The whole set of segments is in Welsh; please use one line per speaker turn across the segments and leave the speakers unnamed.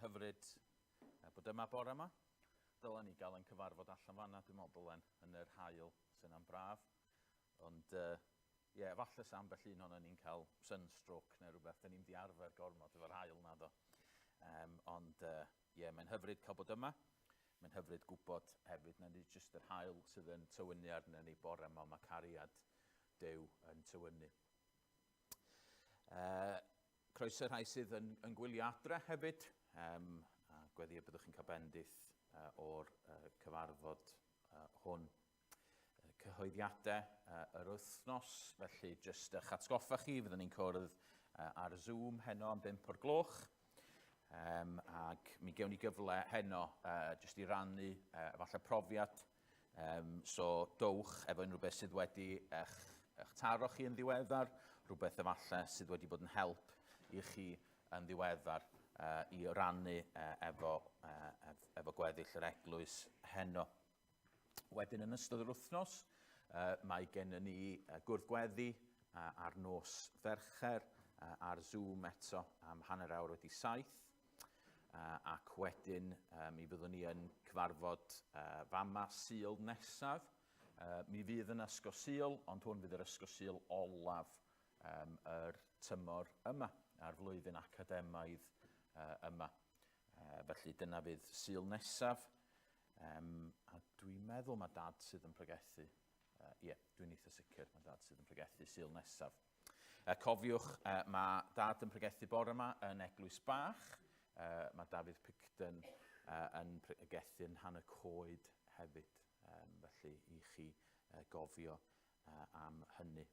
hyfryd bod yma bore yma. Dylen ni gael yn cyfarfod allan fanna, dwi'n meddwl dylen, yn yr haul sy'n am braf. Ond, falle sa ambell un o'n ni'n cael sunstroke neu rhywbeth, da ni'n di arfer gormod efo'r haul na do. Ond, mae'n hyfryd cael bod yma. Mae'n hyfryd gwybod hefyd na ni jyst yr haul sydd yn tywynnu arno ni bore yma, mae cariad Duw yn tywynnu. Croeso rhai sydd yn gwylio adre hefyd. Gweddi y byddwch chi'n cael bendith o'r cyfarfod hwn. Cyhoeddiadau yr wythnos, felly jyst eich atgoffa chi, fyddwn ni'n cwrdd ar Zoom heno am 5 o'r gloch. Ac mi gewn ni gyfle heno jyst i rannu falle profiad. So dowch efo unrhyw beth sydd wedi eich taro chi yn ddiweddar, rhywbeth efallai sydd wedi bod yn help i chi yn ddiweddar i rannu efo gweddill yr eglwys heno. Wedyn yn ystod yr wythnos, mae gen ni gwrdd-gweddi ar nos Fercher ar Zoom eto am hanner awr wedi 7. Ac wedyn mi fyddwn ni yn cyfarfod fama Sul nesaf. Mi fydd yn ysgol Sul, ond hwn fydd yr ysgol Sul olaf yr tymor yma, a'r flwyddyn academaidd yma. Felly dyna fydd Sul nesaf. A dwi'n meddwl mae dad sydd yn pregethu. Dwi'n eitha sicr mae dad sydd yn pregethu Sul nesaf. Cofiwch, mae dad yn pregethu bore yma yn Eglwys Bach. Mae David Picton yn pregethu yn Han y Coed hefyd. Felly i chi gofio am hynny.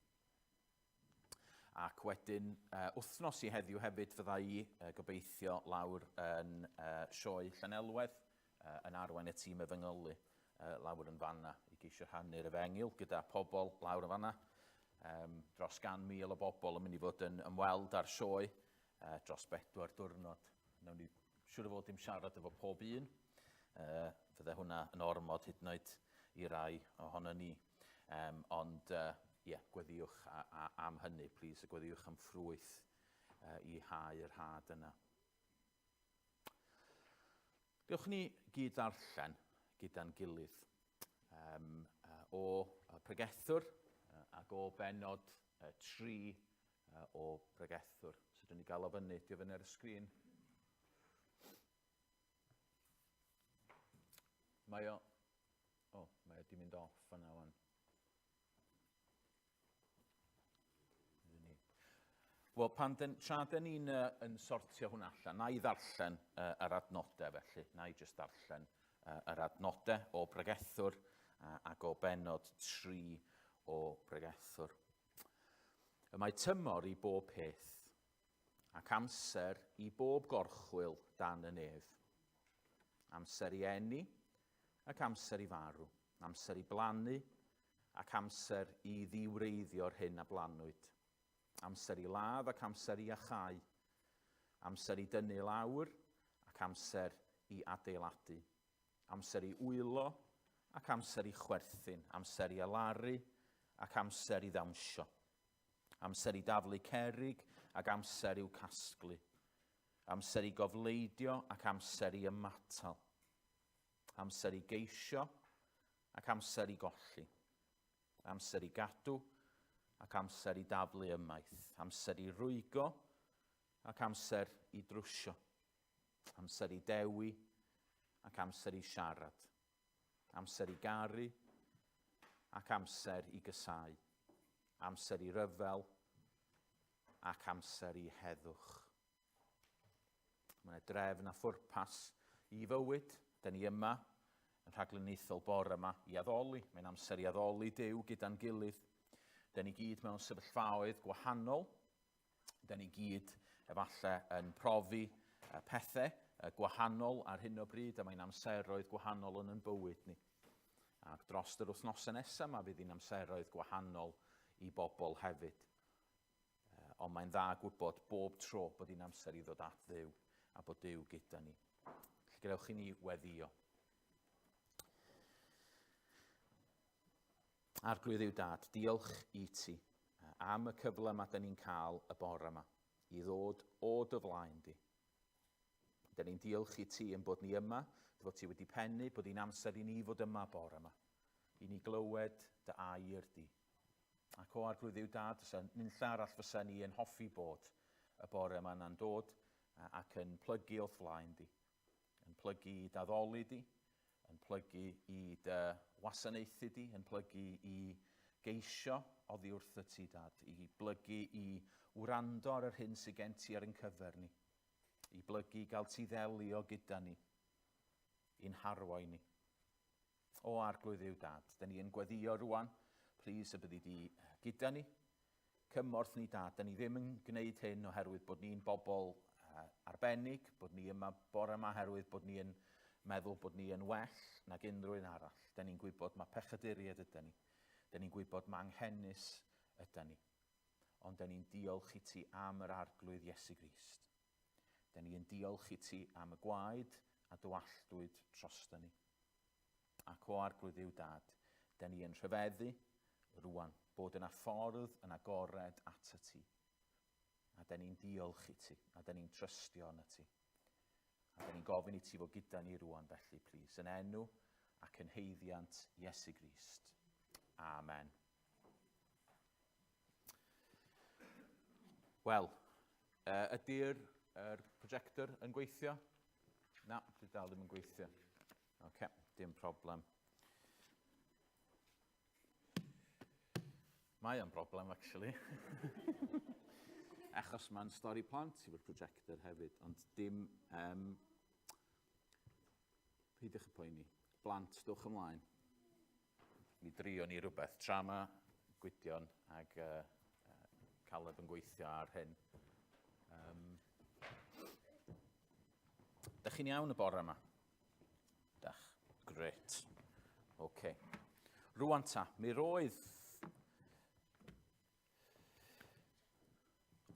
Ac wedyn, wythnos i heddiw hefyd fydda i gobeithio lawr yn sioe Llanelwedd yn arwain y tîm efengylu lawr yn fanna i geisio rhannu'r efengyl gyda pobl lawr yn fanna. Dros 100,000 o bobl yn mynd i fod yn ymweld ar sioe dros 4 diwrnod. Nawn ni siŵr o fod dim siarad efo pob un. Fydde hwnna yn ormod hyd yn oed i rai ohono ni. Ond gweddiwch am hynny, plis, gweddiwch am ffrwyth i hau yr had yna. Diolch ni gyd darllen gyda'n gilydd o pregethwr ac o benod 3 o pregethwr. So dyn ni gael o fyny, di o fyny ar y sgrin. Mae o di mynd off yna wan. Wel, tra dyn ni'n sortio hwnna allan, na i ddarllen yr adnodau felly, na i jyst darllen yr adnodau o pregethwr ac o benod 3 o pregethwr. Mae tymor i bob peth, ac amser i bob gorchwyl dan y nef. Amser i eni, ac amser i farw, amser i blannu, ac amser i ddiwreiddio'r hyn a blanwyd. Amser i ladd ac amser i achau, amser i dynnu lawr ac amser i adeiladu, amser i wylo ac amser i chwerthin, amser i alaru ac amser i ddawnsio, amser i daflu cerig ac amser i'w casglu, amser i gofleidio ac amser i ymatal, amser i geisio ac amser i golli, amser i gadw ac amser i daflu ymaith, amser i rwygo ac amser i drwsio, amser i dewi ac amser i siarad, amser i garu ac amser i gysau, amser i ryfel ac amser i heddwch. Mae'n drefn a phwrpas i fywyd, da ni yma yn rhaglynaethol bore yma i addoli. Mae'n amser i addoli Duw gyda'n gilydd. Da ni gyd mewn sefyllfaoedd gwahanol. Da ni gyd efallai yn profi pethau gwahanol ar hyn o bryd, a mae'n amseroedd gwahanol yn bywyd ni. Ac dros yr wythnosau nesaf, mae fydd hi'n amseroedd gwahanol i bobl hefyd. Ond mae'n dda gwybod bob tro bod hi'n amser i ddod at Dduw a bod Duw gyda ni. Gadewch i ni weddio. Arglwydd yw Dad, diolch i ti am y cyfle mae da ni'n cael y bore yma i ddod o dy flaen di. Da ni'n diolch I ti yn bod ni yma, fod ti wedi pennu, bod i'n amser I ni fod yma bore yma. I ni glywed dy air di. Ac o arglwydd Dduw Dad, nunlla arall fysa ni yn hoffi bod y bore yma na'n dod ac yn plygu o'th flaen di. Yn plygu I daddoli di, yn plygu I dy wasanaethu di, yn plygu I geisio oddi wrth y ti, Dad. I blygu I wrando ar yr hyn sy'n gen ti ar ein cyfer ni. I blygu I gael ti ddelio gyda ni. I'n harwai ni. O arglwydd Dduw Dad, da ni yn gweddio rwan, plis y byddi di gyda ni. Cymorth ni, Dad, da ni ddim yn gwneud hyn oherwydd bod ni'n bobl arbennig, bod ni yma bore yma oherwydd bod ni yn meddwl bod ni yn well nag unrhyw un arall. Da ni'n gwybod mae pechaduriaid yda ni. Da ni'n gwybod mae anghennus yda ni. Ond da ni'n diolch I ti am yr arglwydd Iesu Grist. Da ni'n diolch I ti am y gwaed a dywalltwyd trosta ni. Ac o arglwydd Dduw Dad, da ni yn rhyfeddu rwan bod yna ffordd yn agored at y ti. A da ni'n diolch I ti, a da ni'n trystio yn y ti. A da ni'n gofyn I ti fod gyda ni rwan felly, plis, yn enw ac yn heiddiant Iesu Grist. Amen. Wel, ydy'r projector yn gweithio? Na, dwi dal ddim yn gweithio. Oce, dim problem. Mae o'n problem, actually. Achos mae'n stori plant efo'r projector hefyd, ond dim... Peidiwch y poeni. Blant, dwch ymlaen. Mi drio ni rhywbeth. Tra ma Gwydion ag Caleb yn gweithio ar hyn. Dach chi'n iawn y bore yma? Dach. Gret. OK. Rwan ta, mi roedd...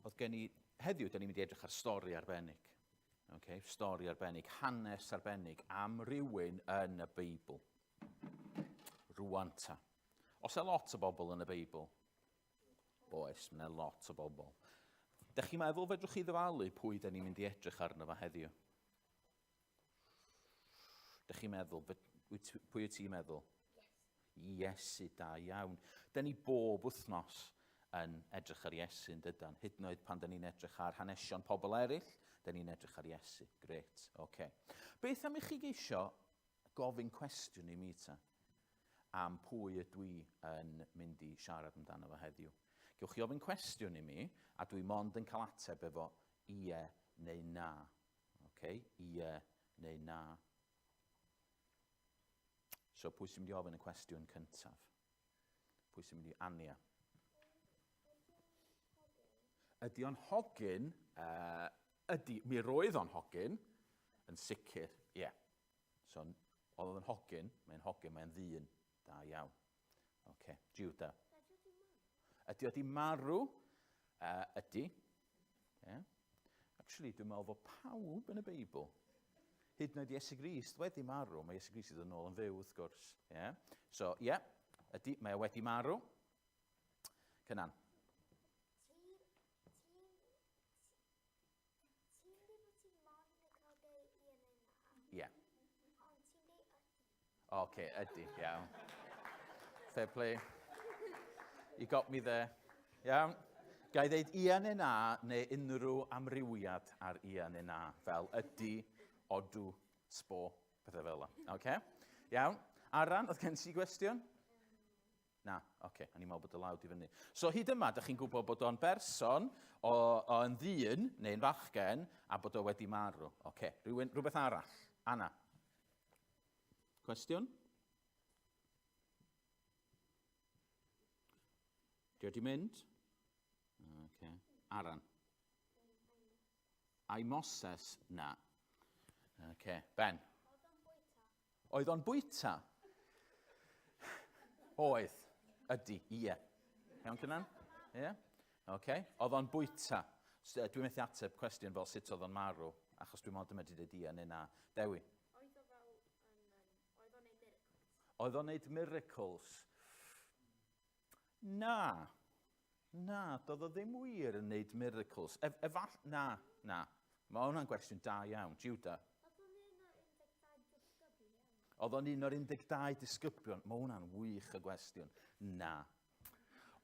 Oedd gen I... Heddiw, da ni'n mynd I edrych ar stori arbennig. Okay? Stori arbennig, hanes arbennig am rywun yn y Beibl. Rwan ta. Os e lot o bobl yn y Beibl? Oes, mae'n lot o bobl. Dach chi'n meddwl fedrwch chi ddyfalu pwy da ni'n mynd I edrych arno fa heddiw? Dach chi'n meddwl, pwy wyt ti'n meddwl? Iesu, da iawn. Da ni bob wythnos yn edrych ar Iesu yn dydan. Hyd yn oed pan da ni'n edrych ar hanesion pobl eraill, da ni'n edrych ar Iesu. Gret, oce. Beth am I chi geisio gofyn cwestiwn I mi ta? Am pwy ydw I yn mynd I siarad amdano fo heddiw? Gewch chi ofyn cwestiwn I mi, a dwi mond yn cael ateb efo ie neu na. Oce? Ie neu na. So, pwy sy'n mynd I ofyn y cwestiwn cyntaf? Pwy sy'n mynd I Ania? Ydy o'n hogyn? Mi roedd o'n hogyn, yn sicr, ie. So, oedd o'n hogyn, mae'n ddyn. Da iawn. Oce, Juda. Ydy o di marw? Ydy. Yeah. Actually, dwi'n meddwl fod pawb yn y Beibl. Hyd yn oed Iesu Grist wedi marw, mae Iesu Grist yn ôl yn fyw, wrth gwrs. Yeah. So, ydy, mae wedi marw. Cynan. Ie. Oce, ydy, iawn. Fair play. You got me there. Iawn. Ga I ddeud ia neu na, neu unrhyw amrywiad ar ia neu na, fel ydy, odw, sbo, pethau fel yna. Oce? Iawn. Aran, oedd gen ti gwestiwn? Na, oce, a ni'n meddwl bod y lawd I fyny. So, hyd yma, ydych chi'n gwybod bod o'n berson o'n ddyn, neu'n fachgen, a bod o wedi marw. Oce, rhywbeth arall. Anna. Cwestiwn? Di wedi mynd? Oce. Aran. Ai Moses? Na. Oce. Ben. Oedd o'n bwyta? Oedd. Ydy. Ie. Iawn cynan? Ie? Oce. Oedd o'n bwyta? Dwi'n methu ateb cwestiwn fel sut oedd o'n marw, achos dwi'n modd yma wedi dweud ie neu na. Dewi? Oedd o'n neud miracles? Na, doedd o ddim wir yn neud miracles. Na. Mae hwnna'n gwestiwn da iawn. Jiwda? Oedd o'n un o'r 12 disgyblion? Mae hwnna'n wych y gwestiwn. Na.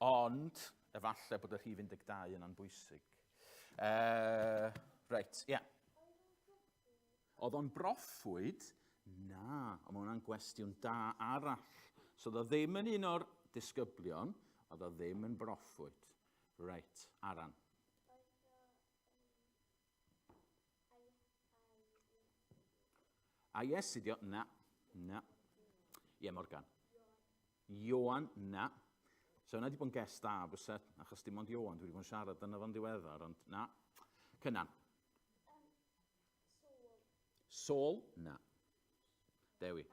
Ond, efallai bod y rhif 12 yna'n bwysig. Reit, ie. Oedd o'n broffwyd? Na, ond mae hwnna'n gwestiwn da arall. So, oedd o ddim yn un o'r disgyblion, oedd o ddim yn broffwyd. Reit, Aran. A Iesu dio? Na. Na. Ie, Morgan. Ioan? Na. So yna wedi bod yn ges da, byset, achos dim ond Ioan, dwi wedi bod yn siarad yna fo'n diweddar, ond na. Cynan. Saul? Na. Dewi.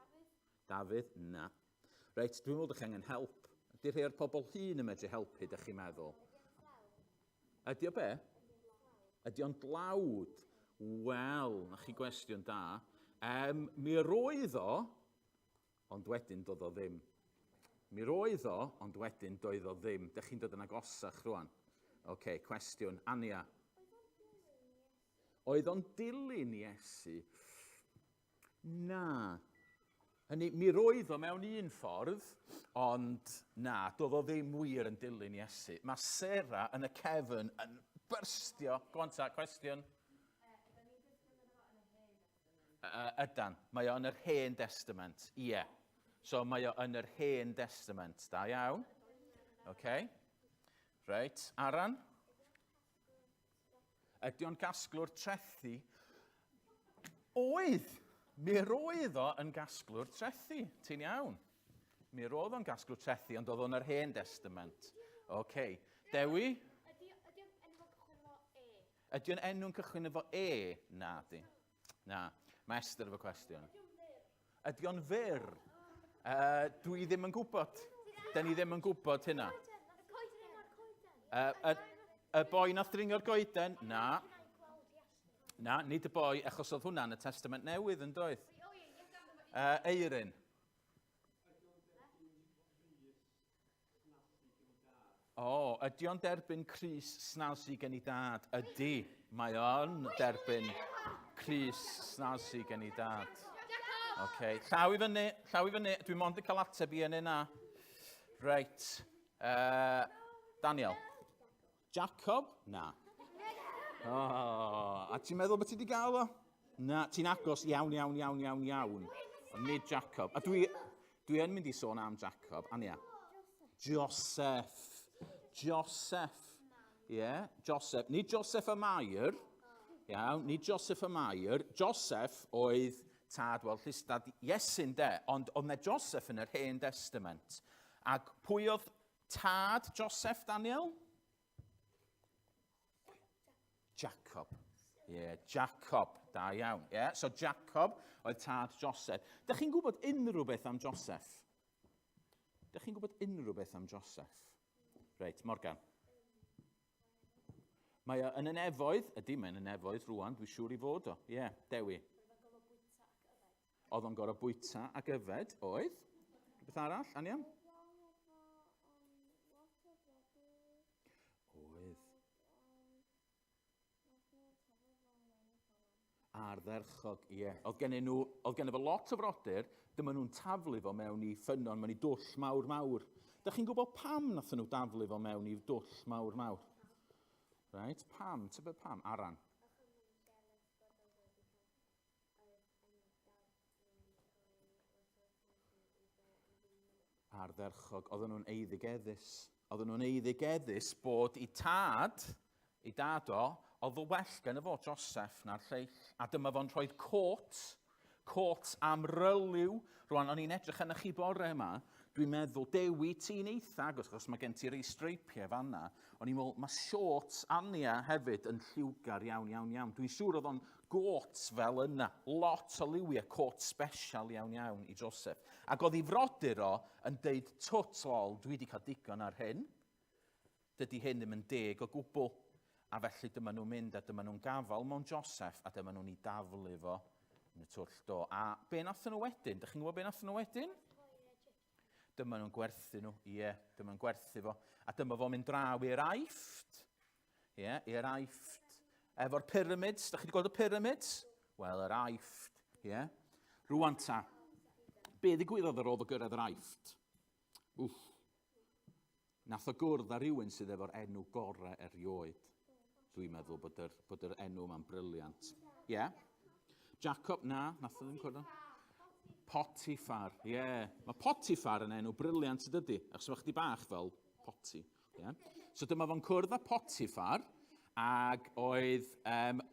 Dafydd? Na. Reit, dwi'n meddwl ydych chi angen help. Ydy rhai o'r pobl hyn yn medru helpu, ydych chi'n meddwl? Ydy o be? Ydy o'n dlawd? Wel, na chi gwestiwn da. Mi roedd o, ond wedyn doedd o ddim. Mi roedd o, ond wedyn doedd o ddim. Dych chi'n dod yn agosach rwan. Oce, cwestiwn. Ania. Oedd o'n dilyn Iesu? Na. Hynny, mi roedd o mewn un ffordd, ond na, doedd o ddim wir yn dilyn Iesu. Mae Sarah yn y cefn yn byrstio. Gwan ta, cwestiwn. Ydan, mae o yn yr Hen Testament, ie. So mae o yn yr Hen Testament, da iawn. Oce. Reit, Aran. Ydy o'n gasglwr trethu? Oedd! Mi roedd o yn gasglwr trethu, ti'n iawn. Mi roedd o'n gasglwr trethu, ond oedd o'n yr Hen Testament. Oce. Dewi? Ydy o'n enw'n cychwyn efo E? Na, di. Na. Mae Esther efo cwestiwn. Ydy o'n fyr? Dwi ddim yn gwybod. Da ni ddim yn gwybod hynna. Y boi nath dringo'r goeden? Na. Na, nid y boi, achos oedd hwnna'n y Testament Newydd yn doedd. Eirin. O, ydy o'n derbyn Crys snawsi gen I dad? Ydy, mae o'n derbyn Crys snawsi gen I dad. Oce, llaw I fyny, Dwi mond yn cael ateb I yn yna. Reit, Daniel. Jacob? Na. A ti'n meddwl bod ti wedi gael o? Na, ti'n agos iawn. Ond nid Jacob. A dwi yn mynd I sôn am Jacob. Ania? Joseph. Ie, Joseph. Nid Joseph y Mair. Iawn, nid Joseph y Mair. Joseph oedd tad, wel, llystad Iesu'n de, ond oedd na Joseph yn yr Hen Testament. Ac pwy oedd tad Joseph, Daniel? Jacob. Ie, Jacob. Da iawn. Ie, so Jacob oedd tad Joseph. Dych chi'n gwybod unrhyw beth am Joseph? Reit, Morgan. Mae o yn y nefoedd, ydy mae'n y nefoedd rwan, dwi'n siŵr I fod o. Ie, Dewi. Oedd o'n gorau bwyta ac yfed, oedd? Beth arall, Ania? Oedd. Ardderchog, ie. Oedd gen efo lot o frodyr, dyma nhw'n taflu fo mewn I ffynon, mewn I dwll mawr. Dych chi'n gwybod pam nath nhw daflu fo mewn I dwll mawr? Right, pam? Tybed pam? Aran. Ardderchog. Oedden nhw'n eiddigeddus bod I dad o, oedd o well gen efo Joseph na'r lleill. A dyma fo'n rhoi cot am ryliw. Rwan, o'n i'n edrych yn chi bore yma, dwi'n meddwl, Dewi, ti'n eitha, achos mae gen ti rei streipiau fanna. O'n i'n meddwl, mae shorts Ania hefyd yn lliwgar iawn. Dwi'n siŵr oedd o'n got fel yna. Lot o liwiau, cot special iawn I Joseph. Ac oedd I frodyr o yn deud, twt lol, dwi wedi cael digon ar hyn. Dydy hyn ddim yn deg o gwbl. A felly dyma nhw'n mynd a dyma nhw'n gafal mewn Joseph a dyma nhw'n I daflu fo yn y twll do. A be nath nhw wedyn? Dych chi'n gwybod be nath nhw wedyn? Dyma nhw'n gwerthu nhw. Ie, dyma nhw'n gwerthu fo. A dyma fo'n mynd draw i'r Aifft. Ie, i'r Aifft. efo'r pyramids. Da chi wedi gweld y pyramids? Wel, yr aifft, ie. Yeah. Rwan ta, be ddigwyddodd ar ôl o gyrraedd yr aifft? Wff. Nath o gwrdd â rhywun sydd efo'r enw gorau erioed. Dwi'n meddwl bod yr enw yma'n briliant. Ie? Yeah. Jacob, na, nath o ddim cwrdd. Potifar, ie. Yeah. Mae Potifar yn enw briliant ydy, achos mae chdi bach fel poti. Yeah. So dyma fo'n cwrdd â Potifar, ac oedd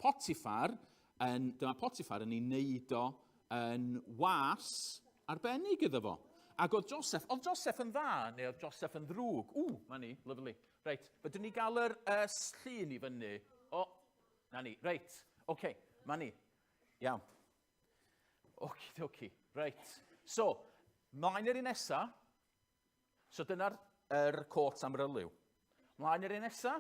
Potifar yn ei wneud o yn was arbennig iddo fo. Ac oedd Joseph yn dda, neu oedd Joseph yn ddrwg? Ma ni, lovely. Reit, fydden ni gael yr llun i fyny. Na ni, reit, oce, ma ni. Iawn. Oci, reit. So, mlaen i'r un nesa. So, dyna'r cwrt amryliw. Mlaen i'r un nesa,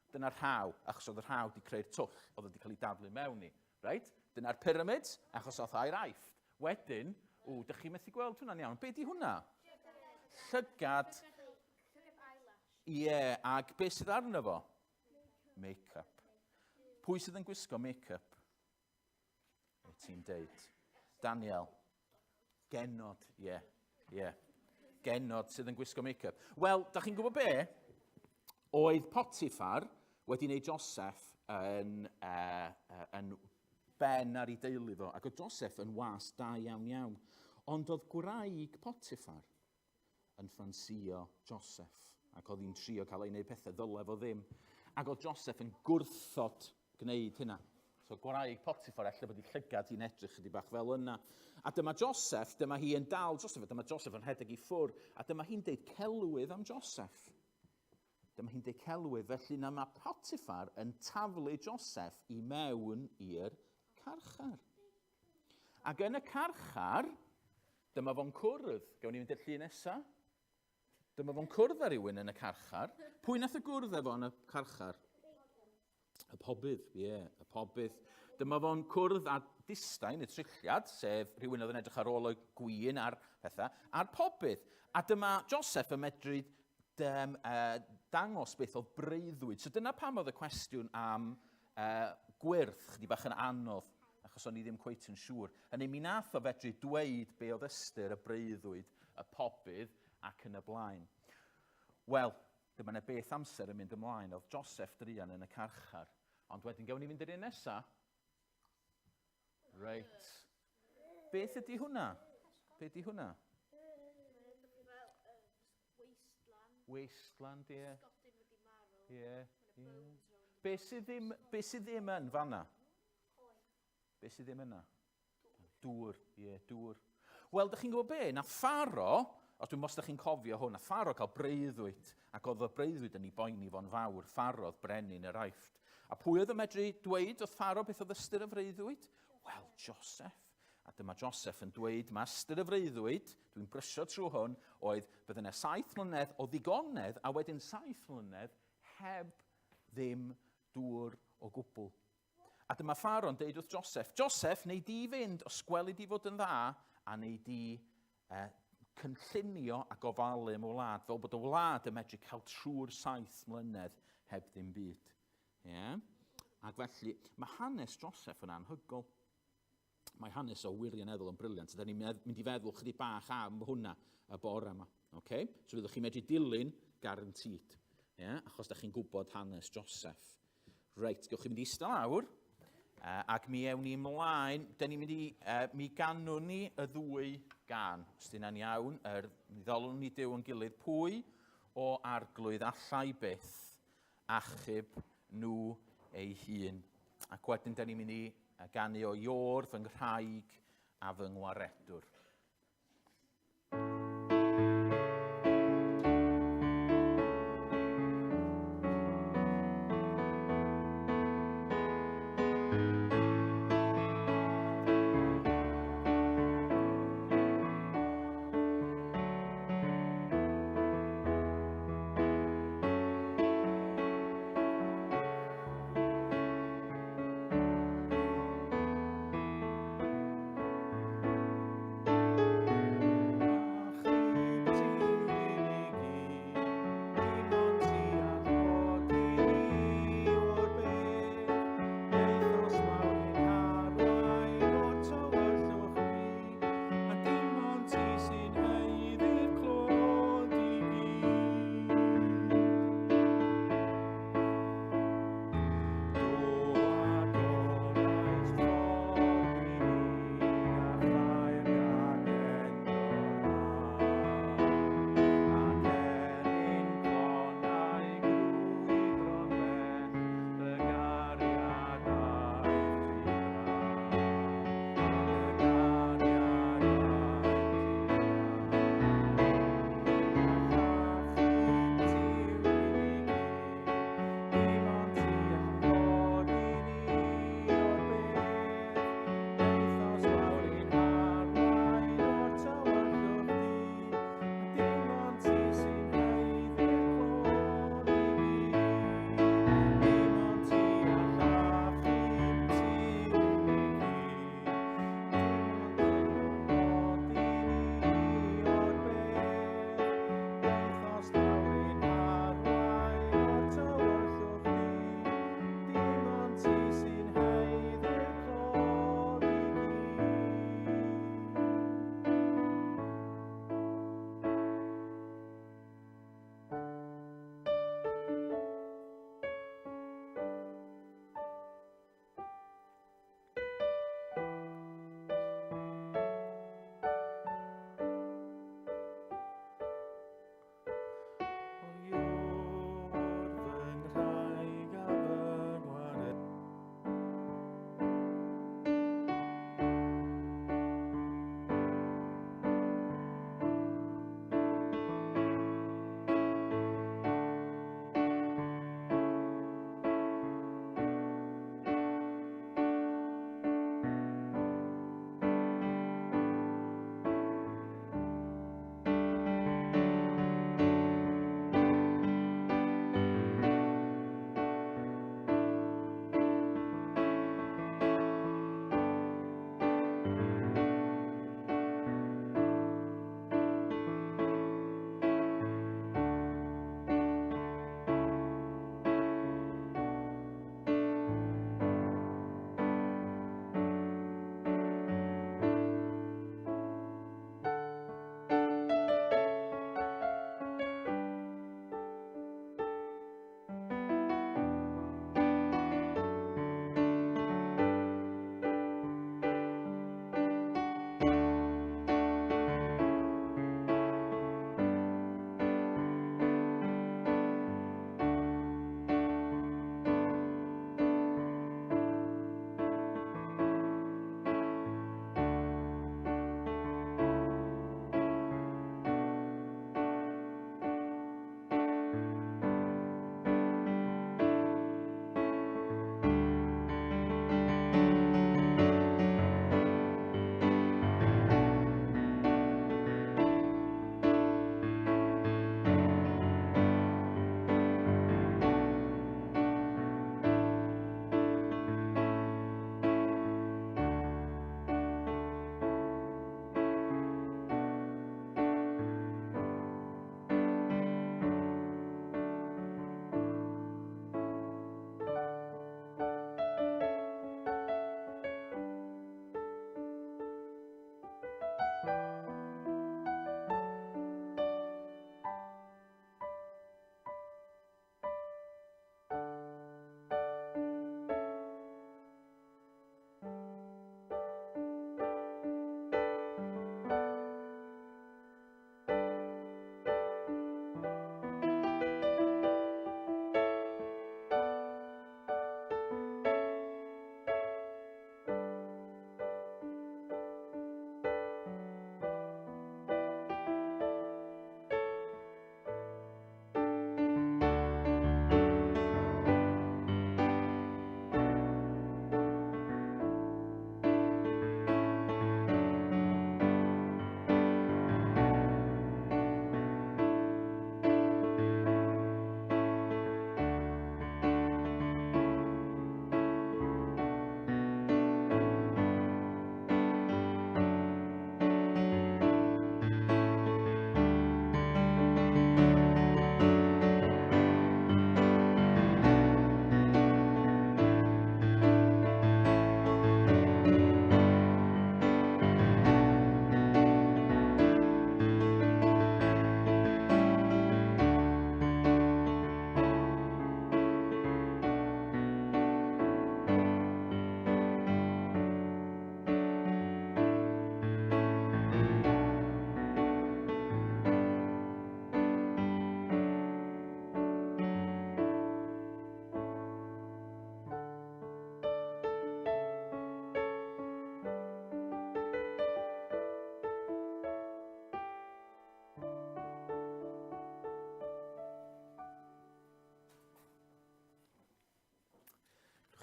dyna'r rhaw, achos oedd yr rhaw wedi creu'r twll, oedd wedi cael ei daflu mewn i. Reit? Dyna'r pyramids, achos oedd a'r aifft. Wedyn, dych chi methu gweld hwnna'n iawn. Be di hwnna? Llygad. Ie, ac beth sydd arno fo? Make-up. Pwy sydd yn gwisgo make-up? Ti'n deud. Daniel. Genod, ie. Genod sydd yn gwisgo make-up. Wel, da chi'n gwybod be? Oedd Potifar wedi wneud Joseph yn ben ar ei deulu fo, ac oedd Joseph yn was da iawn. Ond oedd gwraig Potifar yn ffansïo Joseph, ac oedd hi'n trio cael ei wneud pethau ddylef o ddim. Ac oedd Joseph yn gwrthod gwneud hynna. So gwraig Potifar, ella bod ei llygad hi'n edrych ydi bach fel yna. A dyma Joseph, dyma hi yn dal Joseph, dyma Joseph yn rhedeg i ffwr, a dyma hi'n deud celwydd am Joseph. Dyma hi'n deud celwydd, felly na mae Potifar yn taflu Joseph i mewn i'r carchar. Ac yn y carchar, dyma fo'n cwrdd. Gawn ni fynd i'r llun nesaf. Dyma fo'n cwrdd â rywun yn y carchar. Pwy nath y gwrdd efo yn y carchar? Y pobydd, y pobydd. Dyma fo'n cwrdd â distain, y trilliad, sef rhywun oedd yn edrych ar ôl y gwyn a'r pethau, a'r pobydd. A dyma Joseph yn medru dangos beth oedd breuddwyd. So dyna pam oedd y cwestiwn am gwyrth, chdi bach yn anodd, achos o'n i ddim cweit yn siŵr. Hynny mi nath o fedru dweud be oedd ystyr y breuddwyd, y pobydd ac yn y blaen. Wel, dyma na beth amser yn mynd ymlaen, oedd Joseph Drian yn y carchar. Ond wedyn gawn ni fynd i'r un nesa. Reit. Beth ydy hwnna? Be ydy hwnna? Wasteland, ie. Be sydd ddim yn fanna? Be sydd ddim yna? Dŵr, dŵr. Wel, dych chi'n gwybod be? Na Pharo, os dwi'n mos dych chi'n cofio hwn, na Pharo cael breuddwyd, ac oedd y breuddwyd yn ei boeni fo'n fawr, Pharo oedd brenin yr aifft. A pwy oedd y medru dweud oedd Pharo beth oedd ystyr y freuddwyd? Wel, Joseph. A dyma Joseph yn dweud, mae ystyr y freuddwyd, dwi'n brysio trwy hwn, oedd bydd yna 7 mlynedd o ddigonedd, a wedyn 7 mlynedd heb ddim dŵr o gwbl. A dyma Pharo'n deud wrth Joseph, Joseph, neu di fynd os gweli di fod yn dda, a neu di cynllunio a gofalu am wlad, fel bod y wlad yn medru cael trwy'r 7 mlynedd heb ddim byd. Ac felly, mae hanes Joseph yn anhygol. Mae hanes o wirioneddol yn briliant. Da ni'n mynd i feddwl chydig bach am hwnna y bore yma. Okay? So fyddwch chi'n medru dilyn garantid. Achos da chi'n gwybod hanes Joseph. Reit, gewch chi mynd i eistedd lawr. Ac mi ewn ni ymlaen. Da ni'n mynd i, mi ganwn ni y ddwy gan. Os dyna'n iawn, mi ddolwn ni Duw yn gilydd. Pwy o arglwydd allai byth achub nhw ei hun. Ac wedyn da ni'n mynd i ganu o Ior, fy nghraig a fy ngwaredwr.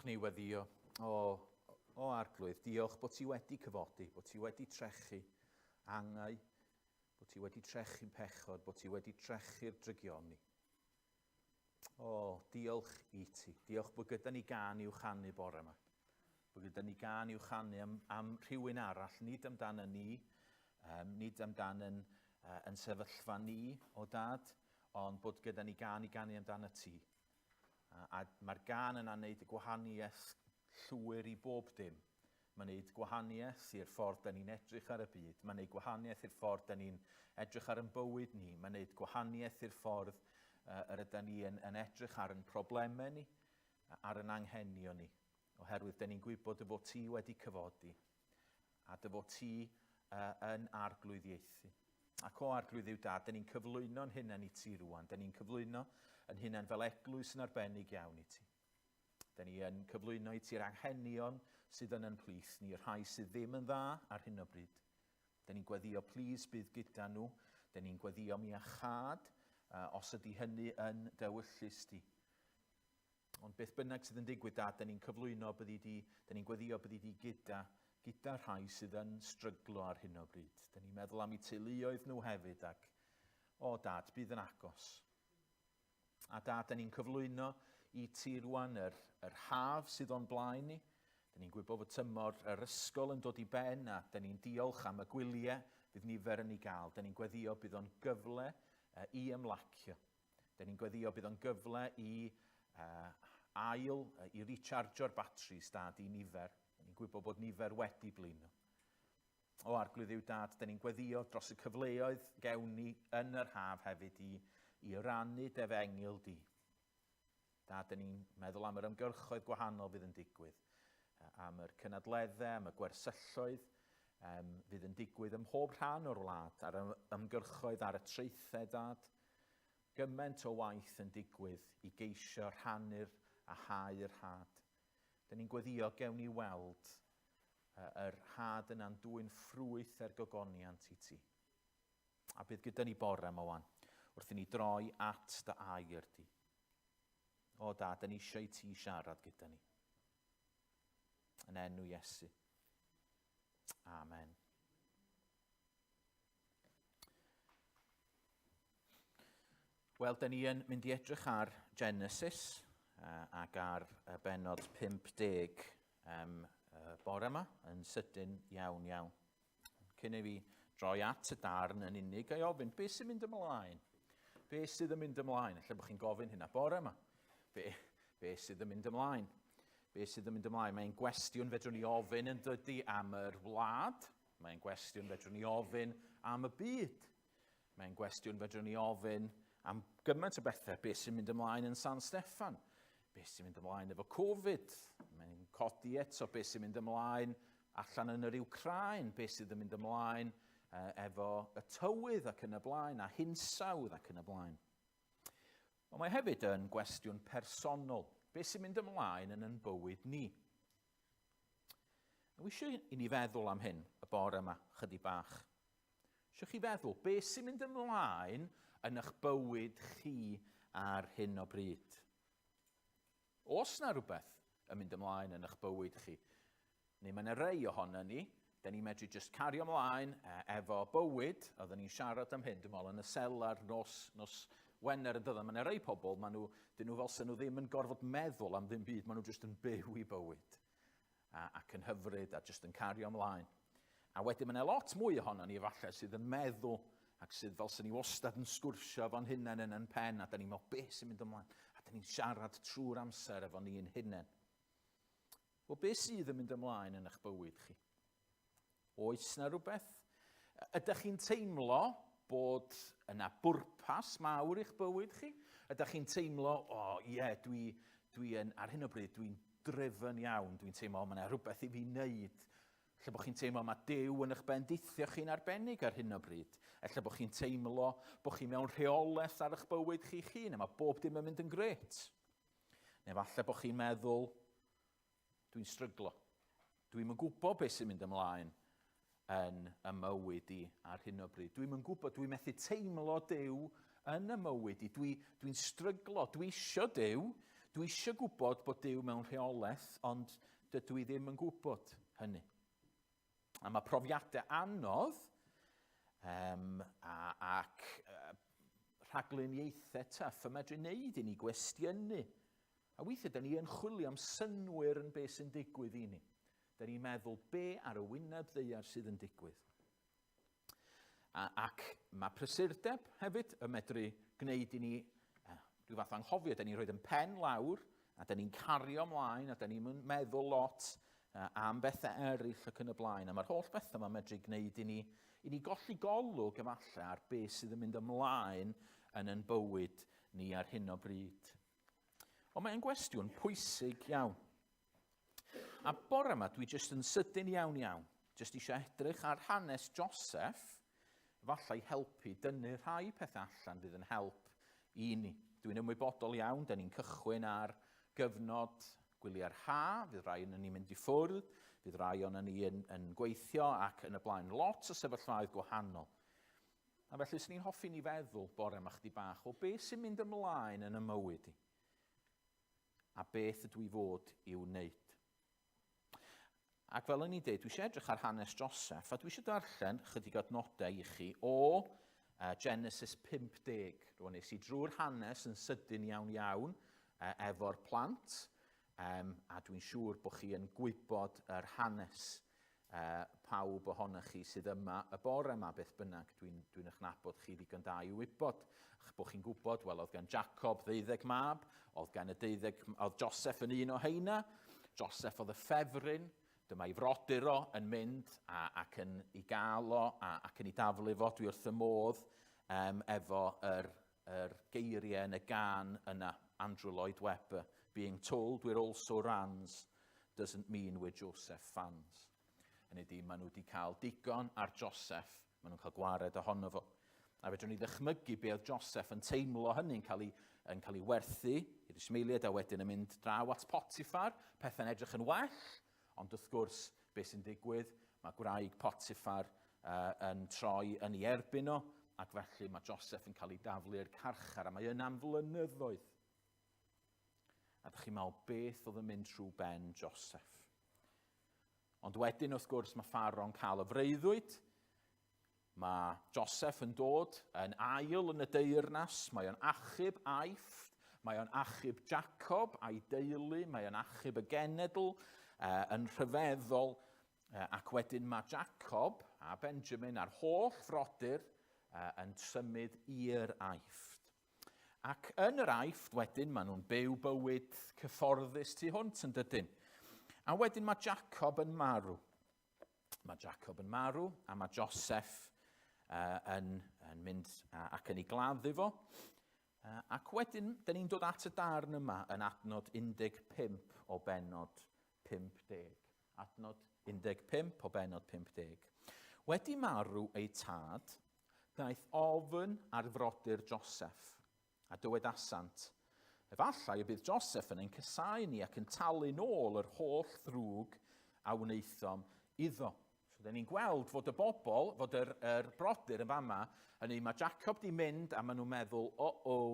ni weddio, o arglwydd, diolch bod ti wedi cyfodi, bod ti wedi trechu angau, bod ti wedi trechu'n pechod, bod ti wedi trechu'r drygioni. Diolch i ti. Diolch bod gyda ni gan i'w chanu bore yma. Bod gyda ni gan i'w chanu am rhywun arall, nid amdano ni, nid amdano yn sefyllfa ni o dad, ond bod gyda ni gan i ganu amdano ti. A mae'r gan yna'n neud y gwahaniaeth llwyr i bob dim. Mae'n neud gwahaniaeth i'r ffordd da ni'n edrych ar y byd. Mae'n neud gwahaniaeth i'r ffordd da ni'n edrych ar yn bywyd ni. Mae'n neud gwahaniaeth i'r ffordd ydym ni yn edrych ar yn problemau ni, ar yn anghenion ni. Oherwydd da ni'n gwybod y fod ti wedi cyfodi. A dy fod ti yn arglwyddiaethu. Ac o arglwydd yw dad, da ni'n cyflwyno'n hunain i ti rwan. Da ni'n cyflwyno yn hunain fel eglwys yn arbennig iawn i ti. Da ni yn cyflwyno i ti'r anghenion sydd yn plith ni, rhai sydd ddim yn dda ar hyn o bryd. Da ni'n gweddio plis bydd gyda nhw. Da ni'n gweddio mi a chad os ydy hynny yn dewyllus ti. Ond beth bynnag sydd yn digwydd dad, da ni'n cyflwyno da ni'n gweddio byddi di gyda rhai sydd yn stryglo ar hyn o bryd. Da ni'n meddwl am eu teuluoedd nhw hefyd ac dad, bydd yn agos. A dad, da ni'n cyflwyno i ti rwan yr haf sydd o'n blaen ni. Da ni'n gwybod fod tymor yr ysgol yn dod i ben a da ni'n diolch am y gwyliau bydd nifer yn ei gael. Da ni'n gweddio bydd o'n gyfle i ymlacio. Da ni'n gweddio bydd o'n gyfle i i rechargio'r batteries dad i nifer. Da ni'n gwybod bod nifer wedi blino. O arglwydd yw dad, da ni'n gweddio dros y cyfleoedd gewn ni yn yr haf hefyd i rannu defengil di. Dad, da ni'n meddwl am yr ymgyrchoedd gwahanol fydd yn digwydd. Am yr cynadleddau, am y gwersylloedd fydd yn digwydd ym mhob rhan o'r wlad, ar ymgyrchoedd ar y treithau, dad. Gymaint o waith yn digwydd i geisio rhannu'r a hau'r had. Da ni'n gweddio gewn ni weld yr had yna'n dwy'n ffrwyth er gogoniant i ti. A bydd gyda ni bore yma wan, wrth i ni droi at dy air di. Dad, da ni eisiau i ti siarad gyda ni. Yn enw Iesu. Amen. Wel, da ni yn mynd i edrych ar Genesis ac ar benod 50 bore yma yn sydyn iawn. Cyn i fi droi at y darn yn unig a ofyn, beth sy'n mynd ymlaen? Beth sydd yn mynd ymlaen? Alla bod chi'n gofyn hynna bore yma. Beth sydd yn mynd ymlaen? Beth sydd yn mynd ymlaen? Mae'n gwestiwn fedrwn ni ofyn yn dydi am yr wlad. Mae'n gwestiwn fedrwn ni ofyn am y byd. Mae'n gwestiwn fedrwn ni ofyn am gymaint o bethau. Beth sy'n mynd ymlaen yn San Steffan? Beth sy'n mynd ymlaen efo Covid? Mae'n codi eto beth sy'n mynd ymlaen allan yn yr Ukraine. Beth sydd yn mynd ymlaen efo y tywydd ac yn y blaen, a hinsawdd ac yn y blaen. Ond mae hefyd yn gwestiwn personol. Beth sy'n mynd ymlaen yn bywyd ni? Wi eisiau i ni feddwl am hyn y bore yma chydig bach. Eisiau chi feddwl, beth sy'n mynd ymlaen yn eich bywyd chi ar hyn o bryd? Os na rhywbeth yn mynd ymlaen yn eich bywyd chi, neu mae'n rei ohono ni, da ni medru just cario ymlaen efo bywyd, oedden ni'n siarad am hyn, dwi'n meddwl, yn y selar nos Wener yn dydyn, mae'n rei pobl, dyn nhw fel sy'n nhw ddim yn gorfod meddwl am ddim byd, maen nhw jyst yn byw i bywyd ac yn hyfryd a jyst yn cario ymlaen. A wedyn mae'n lot mwy ohono ni falle sydd yn meddwl ac sydd fel sy'n ni wastad yn sgwrsio fo'n hunain yn pen a da ni'n meddwl beth sy'n mynd ymlaen a da ni'n siarad trwy'r amser efo ni'n hunain. Wel, beth sydd yn mynd ymlaen yn eich bywyd chi? Oes na rhywbeth? Ydych chi'n teimlo bod yna bwrpas mawr i'ch bywyd chi? Ydych chi'n teimlo, ar hyn o bryd, dwi'n driven iawn, dwi'n teimlo, mae yna rhywbeth i fi wneud. Ella bod chi'n teimlo, mae Duw yn eich bendithio chi'n arbennig ar hyn o bryd. Ella bod chi'n teimlo bod chi mewn rheolaeth ar eich bywyd chi'ch hun, a mae bob dim yn mynd yn gret. Neu falle bod chi'n meddwl, dwi'n stryglo. Dwi'n yn gwybod beth sy'n mynd ymlaen yn y mywyd i ar hyn o bryd. Dwi'n yn gwybod, dwi'n methu teimlo Duw yn y mywyd i. Dwi'n stryglo, dwi isio Duw, Dwi eisiau gwybod bod Duw mewn rheolaeth, ond dydw i ddim yn gwybod hynny. A mae profiadau anodd ac rhagluniaethau tyff yn medru wneud i ni gwestiynu. A weithiau, da ni yn chwilio am synwyr yn beth sy'n digwydd i ni. Da ni'n meddwl be ar y wyneb ddaear sydd yn digwydd. Ac mae prysurdeb hefyd yn medru gwneud i ni, rhyw fath anghofio, da ni'n rhoi yn pen lawr, a da ni'n cario ymlaen, a da ni'n meddwl lot am bethau eraill ac yn y blaen. A mae'r holl bethau mae'n medru gwneud i ni golli golwg efallai ar beth sydd yn mynd ymlaen yn ein bywyd ni ar hyn o bryd. Ond mae'n gwestiwn pwysig iawn. A bore yma, dwi jyst yn sydyn iawn, jyst eisiau edrych ar hanes Joseph, efallai helpu dynnu rhai pethau allan fydd yn help i ni. Dwi'n ymwybodol iawn, da ni'n cychwyn ar gyfnod gwyliau'r ha, fydd rai yn ni'n mynd i ffwrdd, fydd rai o'n ni yn gweithio ac yn y blaen lot o sefyllfaoedd gwahanol. A felly, sy'n ni'n hoffi ni feddwl bore yma chdi bach o beth sy'n mynd ymlaen yn y mywyd i. A beth ydw i fod i'w wneud. Ac fel o'n i'n dweud, dwi eisiau edrych ar hanes Joseph, a dwi eisiau darllen chydig adnodau i chi o Genesis 50. Rwy'n nes i drwy'r hanes yn sydyn iawn efo'r plant, a dwi'n siŵr bod chi yn gwybod yr hanes pawb ohonych chi sydd yma y bore yma beth bynnag. Dwi'n eich chi ddigon da i wybod. Bod chi'n gwybod, wel, oedd gan Jacob 12 mab, oedd Joseph yn un o heina, Joseph oedd y ffefryn, dyma i frodyr o yn mynd ac yn ei gael o ac yn ei daflu fo, dwi wrth y modd efo yr geiriau yn y gan yna, Andrew Lloyd Webber, being told we're also Rans doesn't mean we're Joseph fans. Hynny ydi, maen nhw wedi cael digon ar Joseph, maen nhw'n cael gwared ohono fo. A fedrwn ni ddychmygu be oedd Joseph yn teimlo hynny'n cael ei werthu i'r Ismaeliad a wedyn yn mynd draw at Potiffar, pethau'n edrych yn well, ond wrth gwrs beth sy'n digwydd, mae gwraig Potiffar yn troi yn ei erbyn o, ac felly mae Joseph yn cael ei daflu i'r carchar, a mae yna am flynyddoedd. A ddech chi'n meddwl beth oedd yn mynd trwy ben Joseph. Ond wedyn wrth gwrs mae Pharao'n cael y freuddwyd. Mae Joseph yn dod yn ail yn y deyrnas, mae o'n achub Aifft, mae o'n achub Jacob a'i deulu, mae o'n achub y genedl yn rhyfeddol, ac wedyn mae Jacob a Benjamin a'r holl frodyr yn symud i'r Aifft. Ac yn yr Aifft wedyn maen nhw'n byw bywyd cyfforddus tu hwnt yn dydyn. A wedyn mae Jacob yn marw. Mae Jacob yn marw a mae Joseph yn mynd ac yn ei gladdu fo. Ac wedyn, da ni'n dod at y darn yma yn adnod 15 o benod 50. Adnod 15 o benod 50. Wedi marw ei tad, daeth ofyn ar frodyr Joseph, a dywedasant, efallai y bydd Joseph yn ein cysau ni ac yn talu nôl yr holl ddrwg a wnaethom iddo. Da ni'n gweld fod y bobl, fod yr brodyr yn fama, hynny mae Jacob di mynd a maen nhw'n meddwl,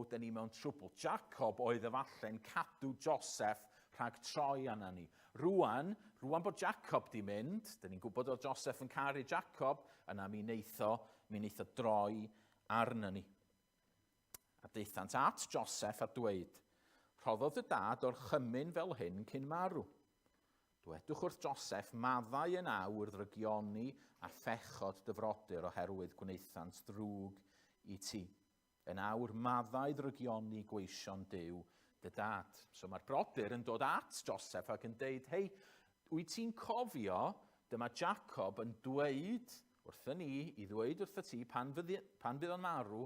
da ni mewn trwbl. Jacob oedd efallai'n cadw Joseph rhag troi arna ni. Rwan bod Jacob di mynd, da ni'n gwybod oedd Joseph yn caru Jacob, yna mi wneith o droi arna ni. A deithant at Joseph a dweud, rhoddodd y dad o'r chymyn fel hyn cyn marw. Dwedwch wrth Joseph maddau yn awr ddrygioni a phechod dyfrodyr oherwydd gwnaethant ddrwg i ti. Yn awr maddau ddrygioni gweision Duw dy dad. So mae'r brodyr yn dod at Joseph ac yn deud, hei, wyt ti'n cofio, dyma Jacob yn dweud wrthyn ni, i ddweud wrtho ti pan fydd o'n marw,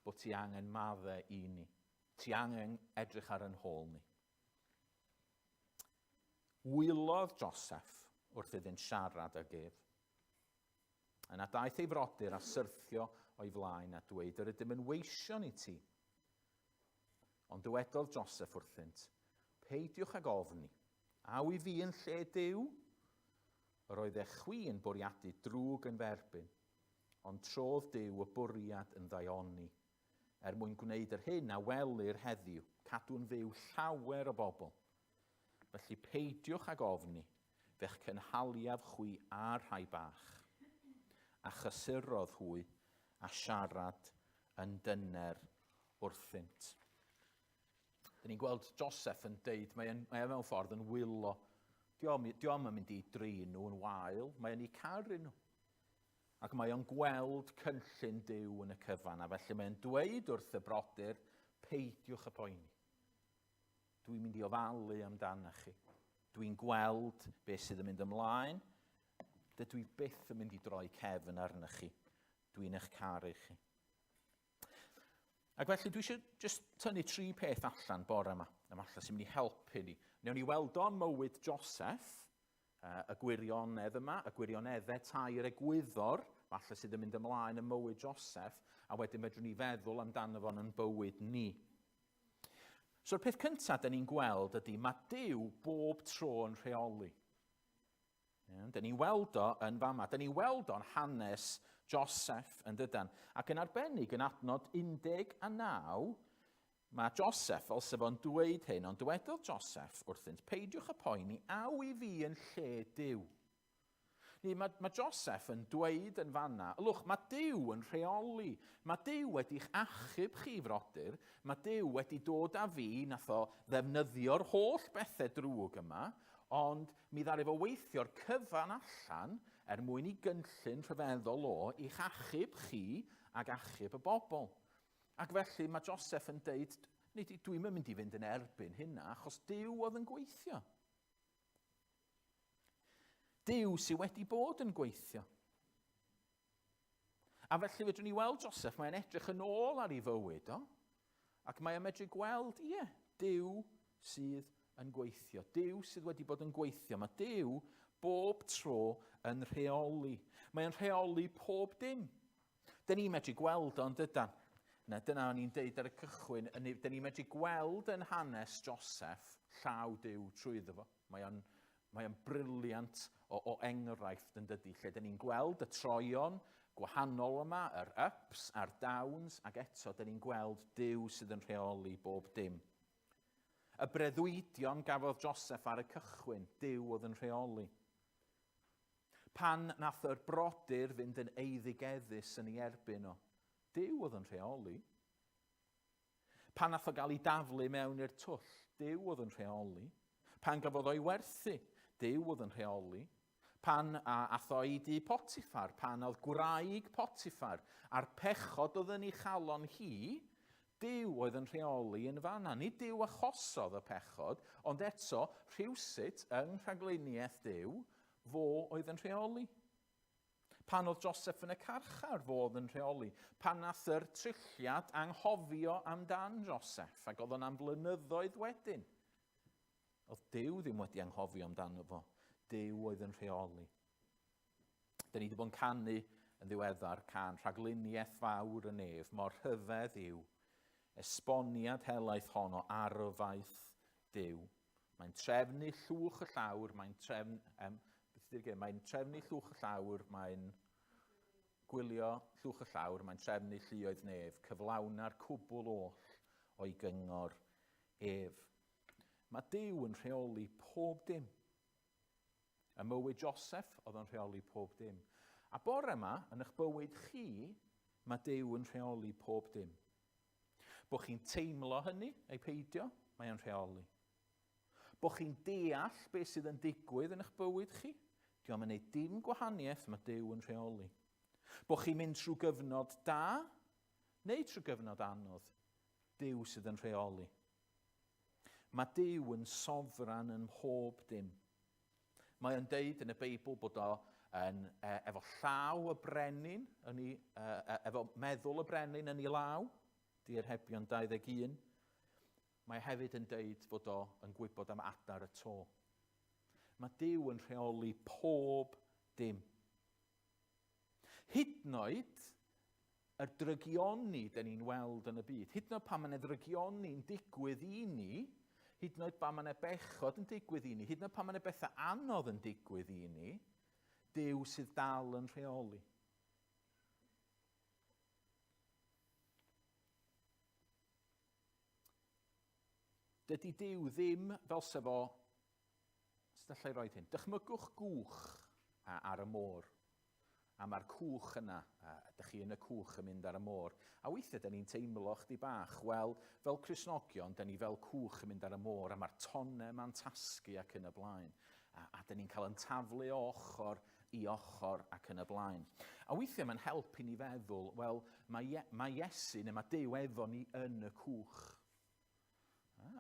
bod ti angen maddau i ni. Ti angen edrych ar yn hôl ni. Wylodd Joseph wrth iddynt siarad ag ef. Yna daeth ei frodyr a syrthio o'i flaen a dweud, yr ydym yn weision i ti. Ond dywedodd Joseph wrthynt, peidiwch ag ofni, a wy fi yn lle Duw? Roedd chwi yn bwriadu drwg yn ferbyn, ond trodd Duw y bwriad yn ddaioni, mwyn gwneud yr hyn a welir heddiw, cadw'n fyw llawer o bobl. Felly peidiwch ag ofni, fe'ch cynhaliaf chwi ar rhai bach, a chysurodd hwy a siarad yn dyner wrthynt. Dyn ni'n gweld Joseph yn deud, mae mewn ffordd yn wylo. Diom yn mynd i drin nhw yn wael, mae yn eu caru nhw. Ac mae o'n gweld cynllun Duw yn y cyfan, a felly mae'n dweud wrth y brodyr, peidiwch y poeni. Dwi'n mynd i ofalu amdano chi. Dwi'n gweld beth sydd yn mynd ymlaen. Dydw i byth yn mynd i droi cefn arnoch chi. Dwi'n eich caru chi. Ac felly dwi eisiau just tynnu 3 peth allan bore yma, am allan sy'n mynd i helpu ni. Newn ni weld o'n mywyd Joseph, y gwirionedd yma, y gwirioneddau tair egwyddor, falle sydd yn mynd ymlaen yn mywyd Joseph, a wedyn fedrwn ni feddwl amdano fo'n yn bywyd ni. So'r peth cyntaf dyn ni'n gweld ydy, mae Duw bob tro yn rheoli. Dyn ni'n weld o yn fama. Dyn ni'n weld o'n hanes Joseph yn dydan. Ac yn arbennig yn adnod 19, mae Joseph, fel sef o'n dweud hyn, ond dywedodd Joseph wrthynt, peidiwch y poeni, aw i fi yn lle Duw. Mae Joseph yn dweud yn fanna, lwch, mae Duw yn rheoli. Mae Duw wedi'ch achub chi, frodyr. Mae Duw wedi dod â fi, nath o ddefnyddio'r holl bethau drwg yma, ond mi ddaru fo weithio'r cyfan allan mwyn i gynllun rhyfeddol o i'ch achub chi ag achub y bobl. Ac felly mae Joseph yn deud, dwi'n mynd i fynd yn erbyn hynna, achos Duw oedd yn gweithio. Duw sydd wedi bod yn gweithio. A felly fedrwn ni weld Joseph, mae'n edrych yn ôl ar ei fywyd o, ac mae'n medru gweld, Duw sydd yn gweithio. Duw sydd wedi bod yn gweithio. Mae Duw bob tro yn rheoli. Mae'n rheoli pob dim. Dyn ni'n medru gweld o'n dydan. Dyna o'n i'n deud ar y cychwyn, dyn ni'n medru gweld yn hanes Joseph llaw Duw trwyddo fo. Mae o'n briliant o enghraifft yn dydy, lle dyn ni'n gweld y troion gwahanol yma, yr ups a'r downs, ac eto dyn ni'n gweld Duw sydd yn rheoli bob dim. Y breuddwydion gafodd Joseph ar y cychwyn, Duw oedd yn rheoli. Pan nath yr brodyr fynd yn eiddigeddus yn ei erbyn o, Duw oedd yn rheoli. Pan nath o gael ei daflu mewn i'r twll, Duw oedd yn rheoli. Pan gafodd o'i werthu, Duw oedd yn rheoli. Pan ath o i dŷ Potifar, pan oedd gwraig Potifar, a'r pechod oedd yn ei chalon hi, Duw oedd yn rheoli yn fanna. Ni Duw achosodd y pechod, ond eto rhywsut yng rhagluniaeth Duw, fo oedd yn rheoli. Pan oedd Joseph yn y carchar, fo oedd yn rheoli. Pan nath yr trilliad anghofio amdan Joseph, ac oedd o'n am blynyddoedd wedyn. Oedd Duw ddim wedi anghofio amdano fo. Duw oedd yn rheoli. Dyn ni wedi bod yn canu yn ddiweddar can rhagluniaeth fawr y nef, mor rhyfedd yw, esboniad helaeth honno arfaith Duw. Mae'n trefnu llwch y llawr, mae'n trefnu llwch y llawr, mae'n gwylio llwch y llawr, mae'n trefnu lluoedd nef, cyflawna'r cwbl oll o'i gyngor ef. Mae Duw yn rheoli pob dim. Y mywyd Joseph oedd yn rheoli pob dim. A bore yma, yn eich bywyd chi, mae Duw yn rheoli pob dim. Bo chi'n teimlo hynny, ei peidio, mae o'n rheoli. Bo chi'n deall beth sydd yn digwydd yn eich bywyd chi, diolch yn gwneud dim gwahaniaeth, mae Duw yn rheoli. Bo chi'n mynd trwy gyfnod da, neu trwy gyfnod anodd, Duw sydd yn rheoli. Mae Duw yn sofran yn mhob dim. Mae o'n deud yn y Beibl bod o efo llaw y brenin, efo meddwl y brenin yn ei law, Diarhebion 21. Mae hefyd yn deud bod o yn gwybod am adar y to. Mae Duw yn rheoli pob dim. Hyd yn oed y drygioni dyn ni'n weld yn y byd, hyd yn oed pan mae'n drygioni'n digwydd i ni, hyd yn oed pan mae'n bechod yn digwydd i ni, hyd yn oed pan mae'n bethau anodd yn digwydd i ni, Duw sydd dal yn rheoli. Dydy Duw ddim fel sefo, ystallai roed hyn, dychmygwch gwch ar y môr, a mae'r cwch yna, ydych chi yn y cwch yn mynd ar y môr, a weithiau da ni'n teimlo chdi bach, wel, fel Cristnogion, da ni fel cwch yn mynd ar y môr, a mae'r tonau ma'n tasgu ac yn y blaen, a da ni'n cael yn taflu o ochr i ochr ac yn y blaen. A weithiau mae'n helpu ni feddwl, wel, mae Iesu neu mae Duw efo ni yn y cwch.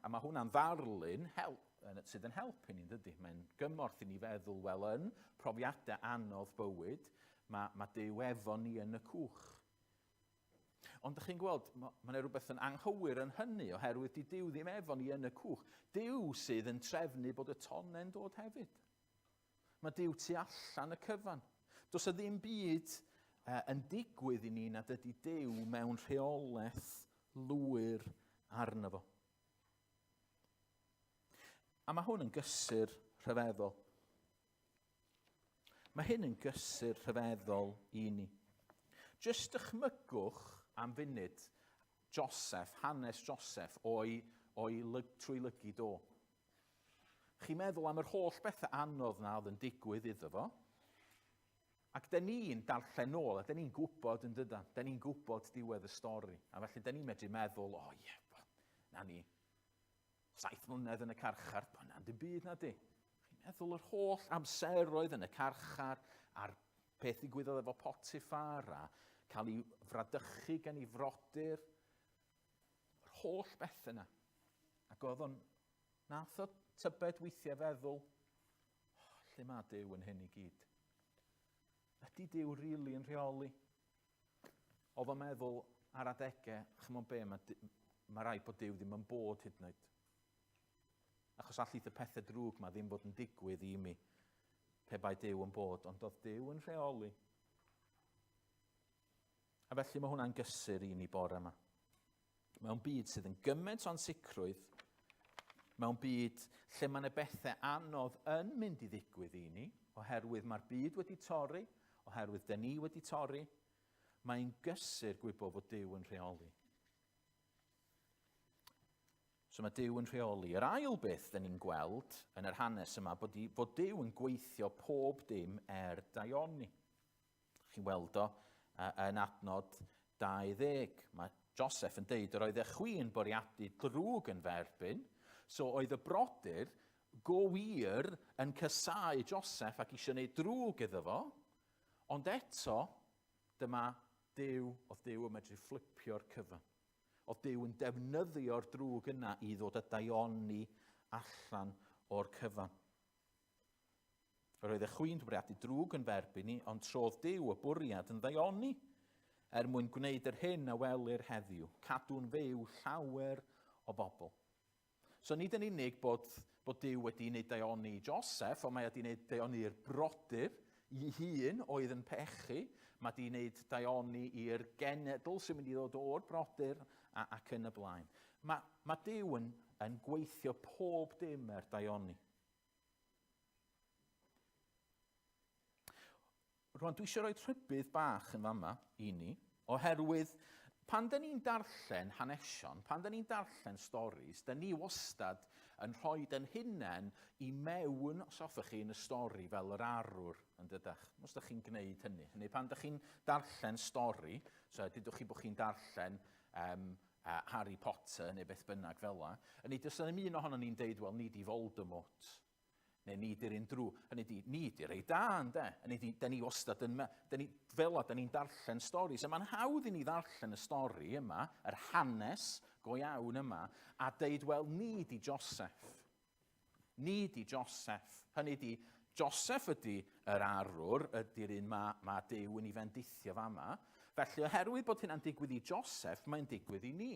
A mae hwnna'n ddarlun sydd yn helpu ni, dydy. Mae'n gymorth i ni feddwl, wel, yn profiadau anodd bywyd, mae Duw efo ni yn y cwch. Ond ydych chi'n gweld, mae rhywbeth yn anghywir yn hynny, oherwydd di Duw ddim efo ni yn y cwch. Duw sydd yn trefnu bod y tonau'n dod hefyd. Mae Duw tu allan y cyfan. Does y ddim byd yn digwydd i ni nad ydy Duw mewn rheolaeth lwyr arno fo. A mae hwn yn gysur rhyfeddol. Mae hyn yn gysur rhyfeddol i ni. Jyst dychmygwch am funud Joseph, hanes Joseph trwy lygu do. Chi'n meddwl am yr holl bethau anodd na oedd yn digwydd iddo fo. Ac da ni'n darllen ôl, a da ni'n gwybod yn dydan, da ni'n gwybod diwedd y stori. A felly da ni'n medru meddwl, na ni 7 mlynedd yn y carchar, na'n dim byd na di. Chi'n meddwl yr holl amseroedd yn y carchar, a'r peth ddigwyddodd efo Potiffar, a cael ei fradychu gan ei frodyr, yr holl beth yna. Ac oedd o'n, nath o tybed weithiau feddwl, lle mae Duw yn hyn i gyd? Ydy Duw rili yn rheoli? Oedd o'n meddwl ar adegau, chymod be, mae rai bod Duw ddim yn bod hyd yn oed. Achos allith y pethau drwg ma ddim bod yn digwydd i mi, pe bai Duw yn bod, ond oedd Duw yn rheoli. A felly mae hwnna'n gysur i ni bore yma. Mewn byd sydd yn gymaint o'n sicrwydd, mewn byd lle mae yna bethau anodd yn mynd i ddigwydd i ni, oherwydd mae'r byd wedi torri, oherwydd da ni wedi torri, mae'n gysur gwybod fod Duw yn rheoli. So mae Duw yn rheoli. Yr ail beth da ni'n gweld yn yr hanes yma bod Duw yn gweithio pob dim daioni. Chi'n weld o yn adnod 20. Mae Joseph yn deud yr oedd y chwi'n bwriadu drwg yn ferbyn, so oedd y brodyr go wir yn cysau Joseph ac eisiau gwneud drwg iddo fo, ond eto dyma Duw, oedd Duw yn medru fflipio'r cyfan. Oedd Duw yn defnyddio'r drwg yna i ddod y daioni allan o'r cyfan. Roedd y chwi'n bwriadu drwg yn ferbyn ni, ond trodd Duw y bwriad yn daioni, mwyn gwneud yr hyn a welir heddiw, cadw'n fyw llawer o bobl. So nid yn unig bod Duw wedi wneud daioni Joseph, ond mae wedi wneud daioni'r brodyr i hun oedd yn pechu, mae wedi wneud daioni i'r genedl sy'n mynd i ddod o'r brodyr ac yn y blaen. Mae Duw yn gweithio pob dim daioni. Rwan, dwi eisiau rhoi trybydd bach yn fama i ni, oherwydd pan da ni'n darllen hanesion, pan da ni'n darllen storis, da ni wastad yn rhoi yn hunain i mewn, os hoffech chi, yn y stori fel yr arwr, yn dydach. Os da chi'n gwneud hynny. Hynny, pan da chi'n darllen stori, so dydwch chi bod chi'n darllen Harry Potter neu beth bynnag fel yna, yn ei dys yn un ohono ni'n deud, wel, ni di Voldemort, neu ni di'r un drw, ni di'r ei da, ynde? Da ni wastad yn, fel da ni'n darllen storis, a mae'n hawdd i ni darllen y stori yma, yr hanes go iawn yma, a deud, wel, ni di Joseph. Ni di Joseph. Hynny di, Joseph ydi yr arwr, ydy'r un mae Duw yn ei fendithio fama. Felly, oherwydd bod hynna'n digwydd i Joseph, mae'n digwydd i ni.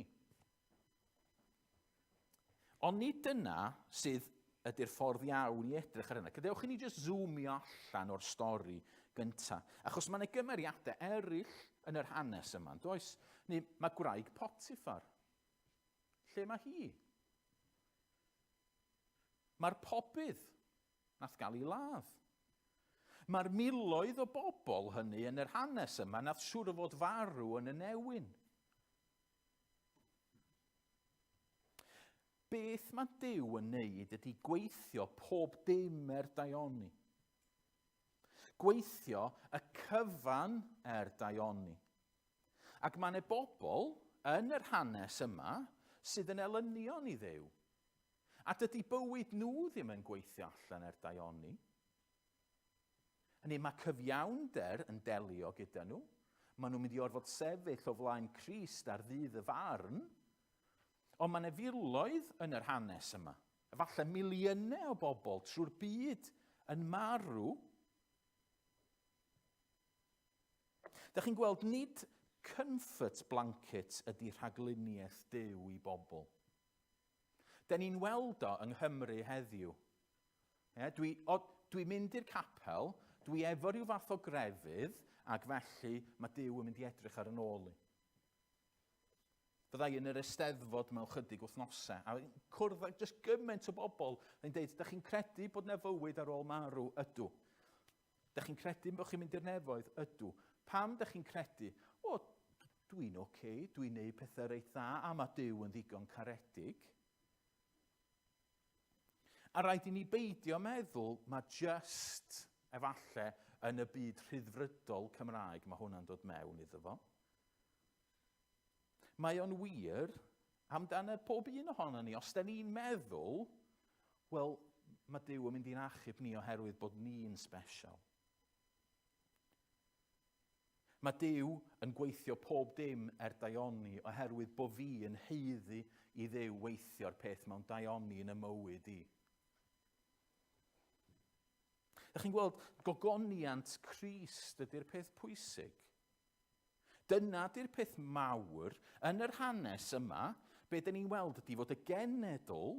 Ond nid dyna sydd ydy'r ffordd iawn i edrych ar hynny. Gadewch i ni jyst zoomio allan o'r stori gyntaf. Achos mae yna gymeriadau eraill yn yr hanes yma, does? Mae gwraig Potiffar. Lle mae hi? Mae'r pobydd nath gael ei ladd. Mae'r miloedd o bobl hynny yn yr hanes yma nath siŵr o fod farw yn y newyn. beth mae Duw yn neud ydy gweithio pob dim daioni. Gweithio y cyfan daioni. Ac mae yna bobl yn yr hanes yma sydd yn elynion i Dduw. A dydy bywyd nhw ddim yn gweithio allan daioni. Hynny, mae cyfiawnder yn delio gyda nhw. Maen nhw'n mynd i orfod sefyll o flaen Crist ar ddydd y farn. Ond mae yna filoedd yn yr hanes yma. Efallai miliynau o bobl trwy'r byd yn marw. Dych chi'n gweld, nid comfort blanket ydy rhagluniaeth Duw i bobl. Da ni'n weld o yng Nghymru heddiw. Dwi'n mynd i'r capel, dwi efo rhyw fath o grefydd, ac felly mae Duw yn mynd i edrych ar yn ôl i. Byddai yn yr Eisteddfod mewn chydig wythnosau, a cwrdd ag jyst gymaint o bobl yn dweud, dych chi'n credu bod na fywyd ar ôl marw? Ydw. Dych chi'n credu bod chi'n mynd i'r nefoedd? Ydw. Pam dych chi'n credu? O, dwi'n oce, dwi'n neud pethau reit dda, a mae Duw yn ddigon caredig. A rhaid i ni beidio meddwl, mae just efallai yn y byd rhyddfrydol Cymraeg, mae hwnna'n dod mewn iddo fo. Mae o'n wir amdano pob un ohono ni. Os da ni'n meddwl, wel, mae Duw yn mynd i'n achub ni oherwydd bod ni'n special. Mae Duw yn gweithio pob dim daioni oherwydd bod fi yn haeddu i Dduw weithio'r peth mewn daioni yn y mywyd i. Ydych chi'n gweld, gogoniant Crist ydy'r peth pwysig. Dyna ydy'r peth mawr yn yr hanes yma. Be da ni'n weld ydy fod y genedl,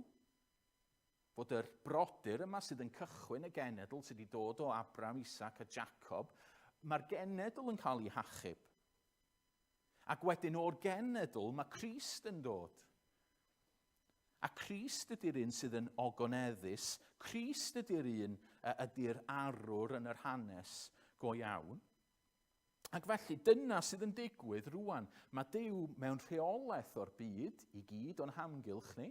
fod yr brodyr yma sydd yn cychwyn y genedl sydd wedi dod o Abraham, Isaac a Jacob, mae'r genedl yn cael ei hachub. Ac wedyn o'r genedl mae Crist yn dod. A Crist ydy'r un sydd yn ogoneddus. Crist ydy'r arwr yn yr hanes go iawn. Ac felly, dyna sydd yn digwydd rwan. Mae Duw mewn rheolaeth o'r byd i gyd o'n hamgylch ni.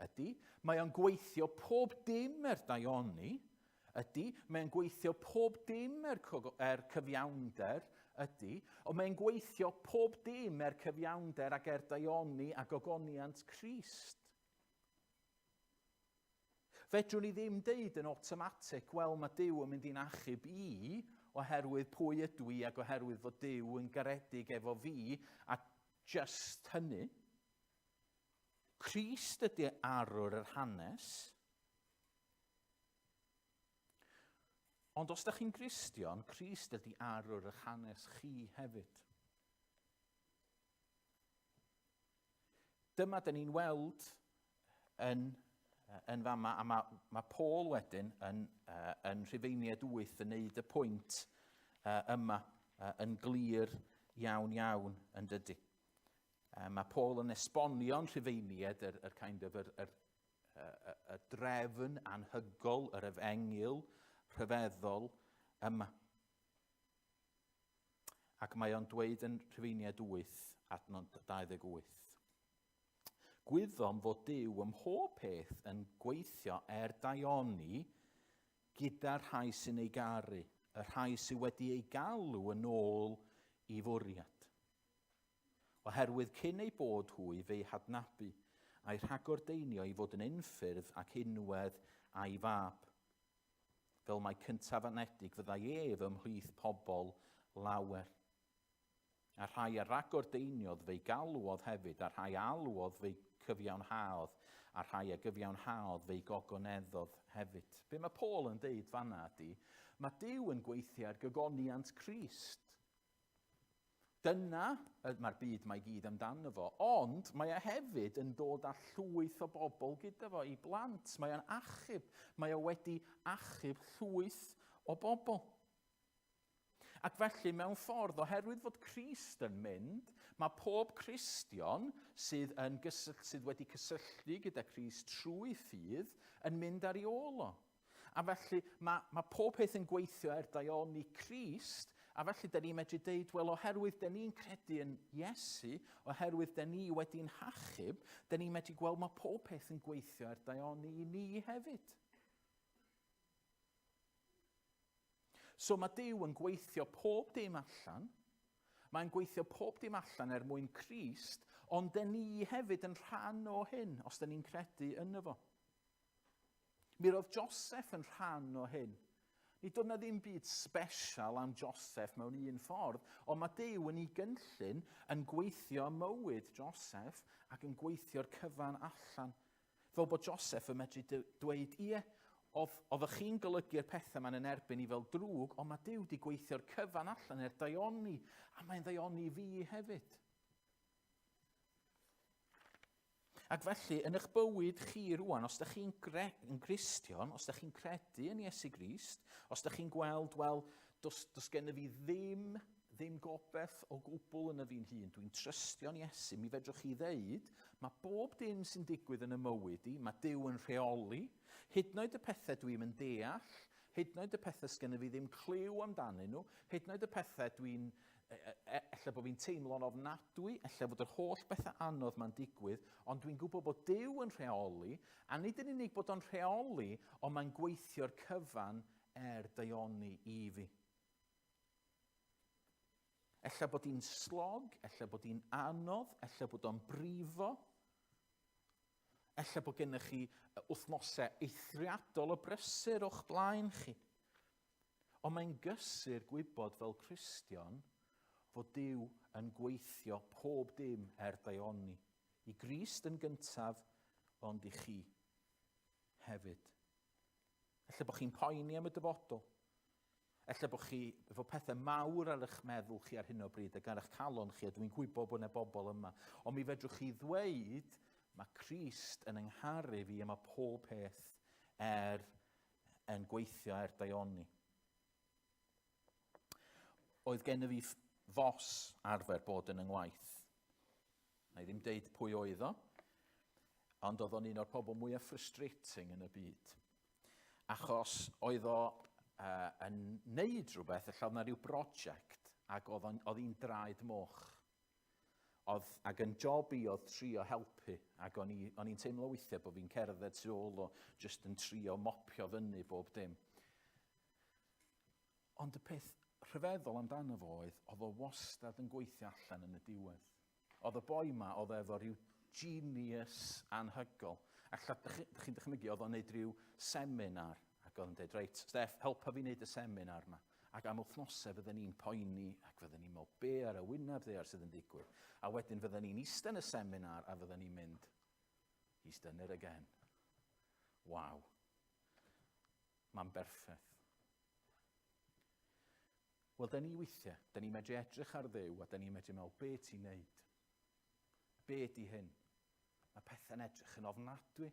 Ydy. Mae o'n gweithio pob dim daioni. Ydy. Mae o'n gweithio pob dim cyfiawnder. Ydy. Ond mae'n gweithio pob dim cyfiawnder ac daioni a gogoniant Crist. Fedrwn ni ddim deud yn automatic, wel, mae Duw yn mynd i'n achub i, oherwydd pwy ydw i ac oherwydd fod Duw yn garedig efo fi, a just hynny. Crist ydy arwr yr hanes. Ond os ydych chi'n Gristion, Crist ydy arwr yr hanes chi hefyd. Dyma da ni'n weld yn fama, a mae Paul wedyn yn Rhufeiniaid 8 yn neud y pwynt yma yn glir iawn yn dydy. Mae Paul yn esbonio'n Rhufeiniaid y drefn anhygol, yr efengyl rhyfeddol yma. Ac mae o'n dweud yn Rhufeiniaid 8 adnod 28. Gwyddom fod Duw ym mhob peth yn gweithio daioni gyda'r rhai sy'n ei garu, y rhai sydd wedi ei galw yn ôl i fwriad. Oherwydd cyn ei bod hwy fe'i hadnabu, a'i rhagordeinio i fod yn unffyrdd ac unwedd a'i fab. Fel mae cyntaf anedig fyddai ef ymhlith pobl lawer. A rhai a ragordeiniodd fe'i galwodd hefyd, a rhai alwodd fe'i cyfiawnhaodd, a rhai a gyfiawnhaodd fe'i gogoneddodd hefyd. Be mae Paul yn deud fanna ydy, mae Duw yn gweithio ar gogoniant Crist. Dyna mae'r byd mae gyd amdano fo, ond mae hefyd yn dod â llwyth o bobl gyda fo i blant. Mae o'n achub, mae wedi achub llwyth o bobl. Ac felly, mewn ffordd, oherwydd fod Crist yn mynd, mae pob Cristion sydd wedi cysylltu gyda Crist trwy ffydd yn mynd ar ei ôl o. A felly, mae pob peth yn gweithio daioni Crist, A felly, da ni'n medru deud, wel, oherwydd da ni'n credu yn Iesu, oherwydd da ni wedi'n hachub, da ni'n medru gweld mae pob peth yn gweithio ar daioni i ni hefyd. So mae Duw yn gweithio pob dim allan, mae'n gweithio pob dim allan mwyn Crist, ond da ni hefyd yn rhan o hyn, os da ni'n credu yno fo. Mi roedd Joseph yn rhan o hyn. Nid oedd na ddim byd special am Joseph mewn un ffordd, ond mae Duw yn ei gynllun yn gweithio mywyd Joseph ac yn gweithio'r cyfan allan. Fel bod Joseph yn medru dweud, ie, oeddech chi'n golygu'r pethau ma'n yn erbyn i fel drwg, ond mae Duw wedi gweithio'r cyfan allan daioni, a mae'n daioni fi hefyd. Ac felly, yn eich bywyd chi rwan, os ydych chi'n Gristion, os ydych chi'n credu yn Iesu Grist, os ydych chi'n gweld, wel, does gen i fi ddim gobeith o gwbl yn y fi'n hun, dwi'n trystio'n Iesu, mi fedrwch chi ddeud, mae bob dim sy'n digwydd yn y mywyd i, mae Duw yn rheoli, hyd yn oed y pethau dwi'n yn deall, hyd yn oed y pethau sgen i fi ddim cliw amdanyn nhw, hyd yn oed y pethau dwi'n ella bod fi'n teimlo'n ofnadwy, ella bod yr holl bethau anodd ma'n digwydd, ond dwi'n gwybod bod Duw yn rheoli, a nid yn unig bod o'n rheoli, ond mae'n gweithio'r cyfan daioni i fi. Ella bod hi'n slog, ella bod hi'n anodd, ella bod o'n brifo, ella bod gennych chi wythnosau eithriadol o brysur o'ch blaen chi. Ond mae'n gysur gwybod fel Cristion fod Duw yn gweithio pob dim daioni. I Grist yn gyntaf, ond i chi hefyd. Ella bod chi'n poeni am y dyfodol. Ella bod chi efo pethau mawr ar eich meddwl chi ar hyn o bryd ac ar eich calon chi, a dwi'n gwybod bod yna bobl yma. Ond mi fedrwch chi ddweud, mae Crist yn yngharu fi yma pob peth yn gweithio daioni. Oedd gen i fi fos arfer bod yn yngwaith. Na i ddim deud pwy oedd o, ond oedd o'n un o'r pobl mwyaf frustrating yn y byd. Achos oedd o yn neud rhywbeth, ella oedd na ryw brosiect, ac oedd hi'n draed moch. Ac yn job i oedd trio helpu, ac o'n i'n teimlo weithiau bod fi'n cerdded tu ôl o jyst yn trio mopio fyny bob dim. Ond y peth rhyfeddol amdano fo oedd o wastad yn gweithio allan yn y diwedd. Oedd y boi ma, oedd efo rhyw genius anhygol. Alla, chi'n dychmygu, oedd o'n neud rhyw seminar, ac oedd yn dweud, reit, Steff, helpa fi wneud y seminar ma. Ac am wythnosau fydden ni'n poeni, ac fydden ni'n meddwl, be ar y wyneb ddear sydd yn digwydd. A wedyn fydden ni'n eistedd yn y seminar, a fydden ni'n mynd, he's done it again. Waw. Mae'n berffaith. Wel, da ni weithiau, da ni medru edrych ar Dduw, a da ni medru meddwl, be ti'n neud? Be di hyn? Mae pethau'n edrych yn ofnadwy.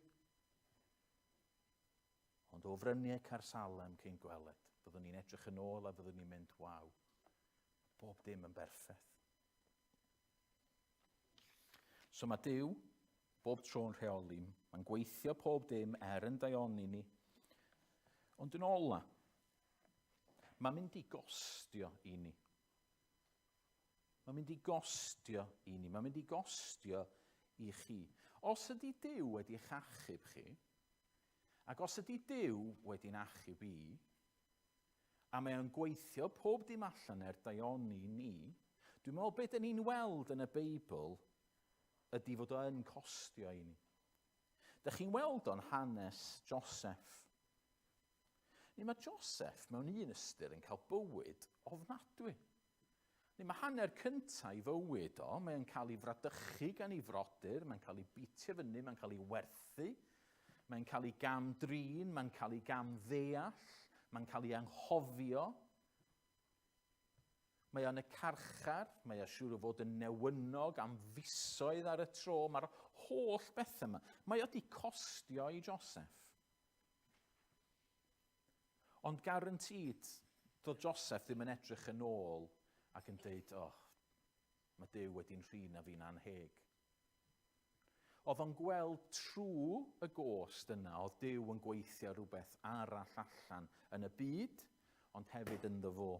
Ond o fryniau Carsalem cyn gweled, byddwn ni'n edrych yn ôl a byddwn ni'n mynd, waw, bob dim yn berffaith. So mae Duw, bob tro'n rheoli, mae'n gweithio pob dim yn daioni ni. Ond yn ola, mae'n mynd i gostio i ni. Mae'n mynd i gostio i ni. Mae'n mynd i gostio i chi. Os ydy Duw wedi eich achub chi, ac os ydy Duw wedi'n achub i, a mae'n gweithio pob dim allan daioni ni, dwi'n meddwl beth ni'n weld yn y Beibl ydy fod o'n costio i ni. Dych chi'n weld o'n hanes Joseph. Mae Joseph mewn un ystyr yn cael bywyd ofnadwy. Mae hanner cyntaf i fywyd o, mae'n cael ei fradychu gan ei frodyr, mae'n cael ei bitio fyny, mae'n cael ei werthu, mae'n cael ei gamdrin, mae'n cael ei gamddeall, mae'n cael ei anghofio. Mae o'n y carchar, mae o'n siŵr o fod yn newynog am fisoedd ar y tro, mae'r holl bethau yma. Mae o wedi costio i Joseph. Ond garantid, doedd Joseph ddim yn edrych yn ôl ac yn dweud, mae Duw wedi'n rhin a fi'n anheg. Oedd o'n gweld trwy y gost yna, oedd Duw yn gweithio rhywbeth arall allan yn y byd, ond hefyd ynddo fo.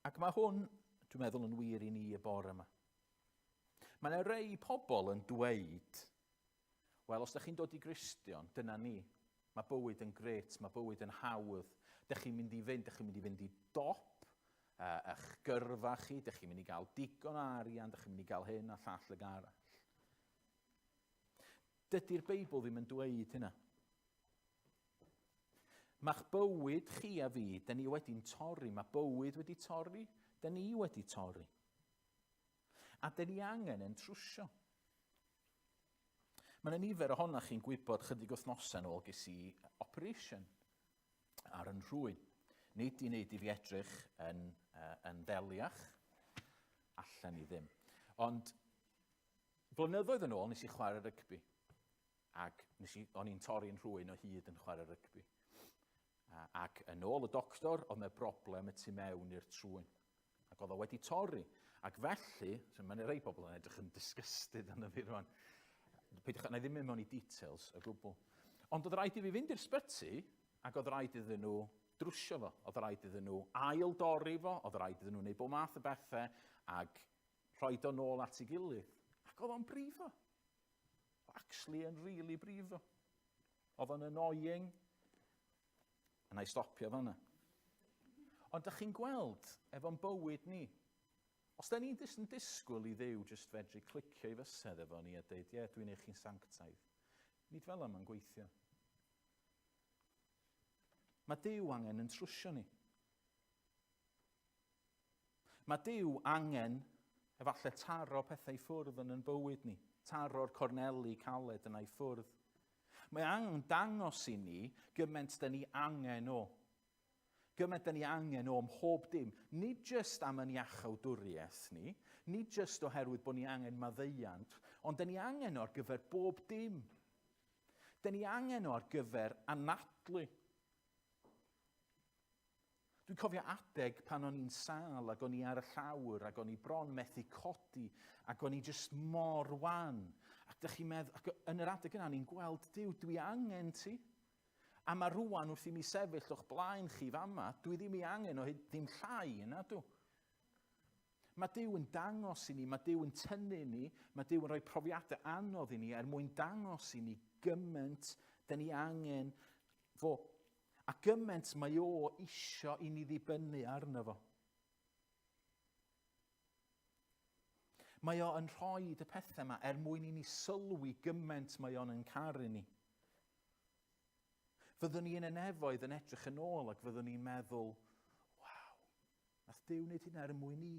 Ac mae hwn, dwi'n meddwl, yn wir i ni y bore yma. Mae yna rei pobl yn dweud, wel, os ydych chi'n dod i Gristion, dyna ni. Mae bywyd yn gret, mae bywyd yn hawdd. Ydych chi'n mynd i fynd i dop eich gyrfa chi, ydych chi'n mynd i gael digon o arian, ydych chi'n mynd i gael hyn a llall ag arall. Dydy'r Beibl ddim yn dweud hynna. Mae'ch bywyd chi a fi, da ni wedi'n torri. Mae bywyd wedi torri, da ni wedi torri. A da ni angen yn trwsio. Mae yna nifer ohonoch chi'n gwybod chydig wythnosau nôl ges i operation ar yn rhywun. Nid i wneud i fi edrych yn ddeliach, allan i ddim. Ond blynyddoedd yn ôl nes i chwarae rygbi. Ac o'n i'n torri'n rhywun o hyd yn chwarae rygbi. Ac yn ôl y doctor, oedd yna broblem y tu mewn i'r trwyn. Ac oedd o wedi torri. Ac felly, mae'n rhai bobl yn edrych yn disgusted yn y fi rwan. Peidiwch, na i ddim mynd mewn i details o gwbl. Ond oedd rhaid i fi fynd i'r sbyty, ac oedd rhaid iddyn nhw drwsio fo. Oedd rhaid iddyn nhw ail dorri fo, oedd rhaid iddyn nhw wneud bob math o bethau, ac rhoi o nôl at ei gilydd. Ac oedd o'n brifo. Actually yn really brifo. Oedd o'n annoying. A na i stopio fan'na. Ond ydych chi'n gweld, efo'n bywyd ni, os da ni'n disgwyl i Dduw jyst fedru clicio i fysedd efo ni a dweud, ie, dwi'n eich chi'n sanctaidd. Nid fel yma'n gweithio. Mae Duw angen yn trwsio ni. Mae Duw angen efallai taro pethau i ffwrdd yn bywyd ni. Taro'r corneli caled yna i ffwrdd. Mae angen dangos i ni gymaint da ni angen o. Gymaint da ni angen o mhob dim, nid jyst am yn iachawdwriaeth ni, nid jyst oherwydd bod ni angen maddeiant, ond da ni angen o ar gyfer bob dim. Da ni angen o ar gyfer anadlu. Dwi'n cofio adeg pan o'n i'n sal ac o'n i ar y llawr ac o'n i bron methu codi ac o'n i jyst mor wan. Ac ydych chi'n meddwl, ac yn yr adeg yna ni'n gweld, Duw, dwi angen ti. A mae rwan wrth i mi sefyll o'ch blaen chi fama, dwi ddim i angen o ddim llai yna, dw. Mae Duw yn dangos i ni, mae Duw yn tynnu ni, mae Duw yn rhoi profiadau anodd i ni mwyn dangos i ni gymaint da ni angen fo. A gymaint mae o isio i ni ddibynnu arno fo. Mae o yn rhoi y pethau yma mwyn i ni sylwi gymaint mae o'n yn caru ni. Fyddwn ni yn y nefoedd yn edrych yn ôl ac fyddwn ni'n meddwl, waw, nath Duw wneud hynna mwyn ni.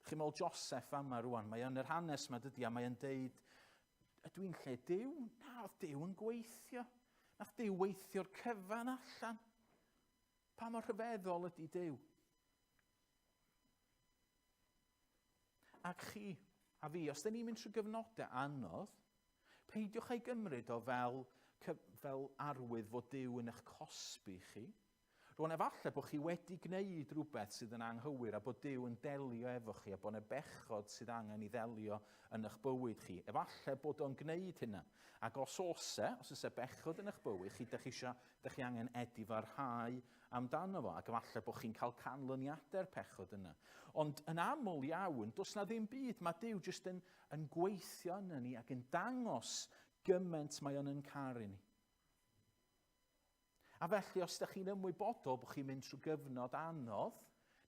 Chi'n meddwl Joseph yma rwan, mae yn yr hanes yma dydy, a mae yn deud, ydw i'n lle Duw? Na, oedd Duw yn gweithio. Nath Duw weithio'r cyfan allan. Pa mor rhyfeddol ydy Duw? Ac chi a fi, os da ni'n mynd trwy gyfnodau anodd, peidiwch ei gymryd o fel arwydd fod Duw yn eich cosbi chi. Rwan efallai bod chi wedi gwneud rhywbeth sydd yn anghywir a bod Duw yn delio efo chi a bod yna bechod sydd angen i ddelio yn eich bywyd chi. Efallai bod o'n gwneud hynna. Ac os oes bechod yn eich bywyd chi, ydych chi angen edifarhau amdano fo. Ac efallai bod chi'n cael canlyniadau'r pechod yna. Ond yn aml iawn, does na ddim byd. Mae Duw jyst yn gweithio yna ni ac yn dangos gymaint mae o'n yn caru ni. A felly, os ydych chi'n ymwybodol bod chi'n mynd trwy gyfnod anodd,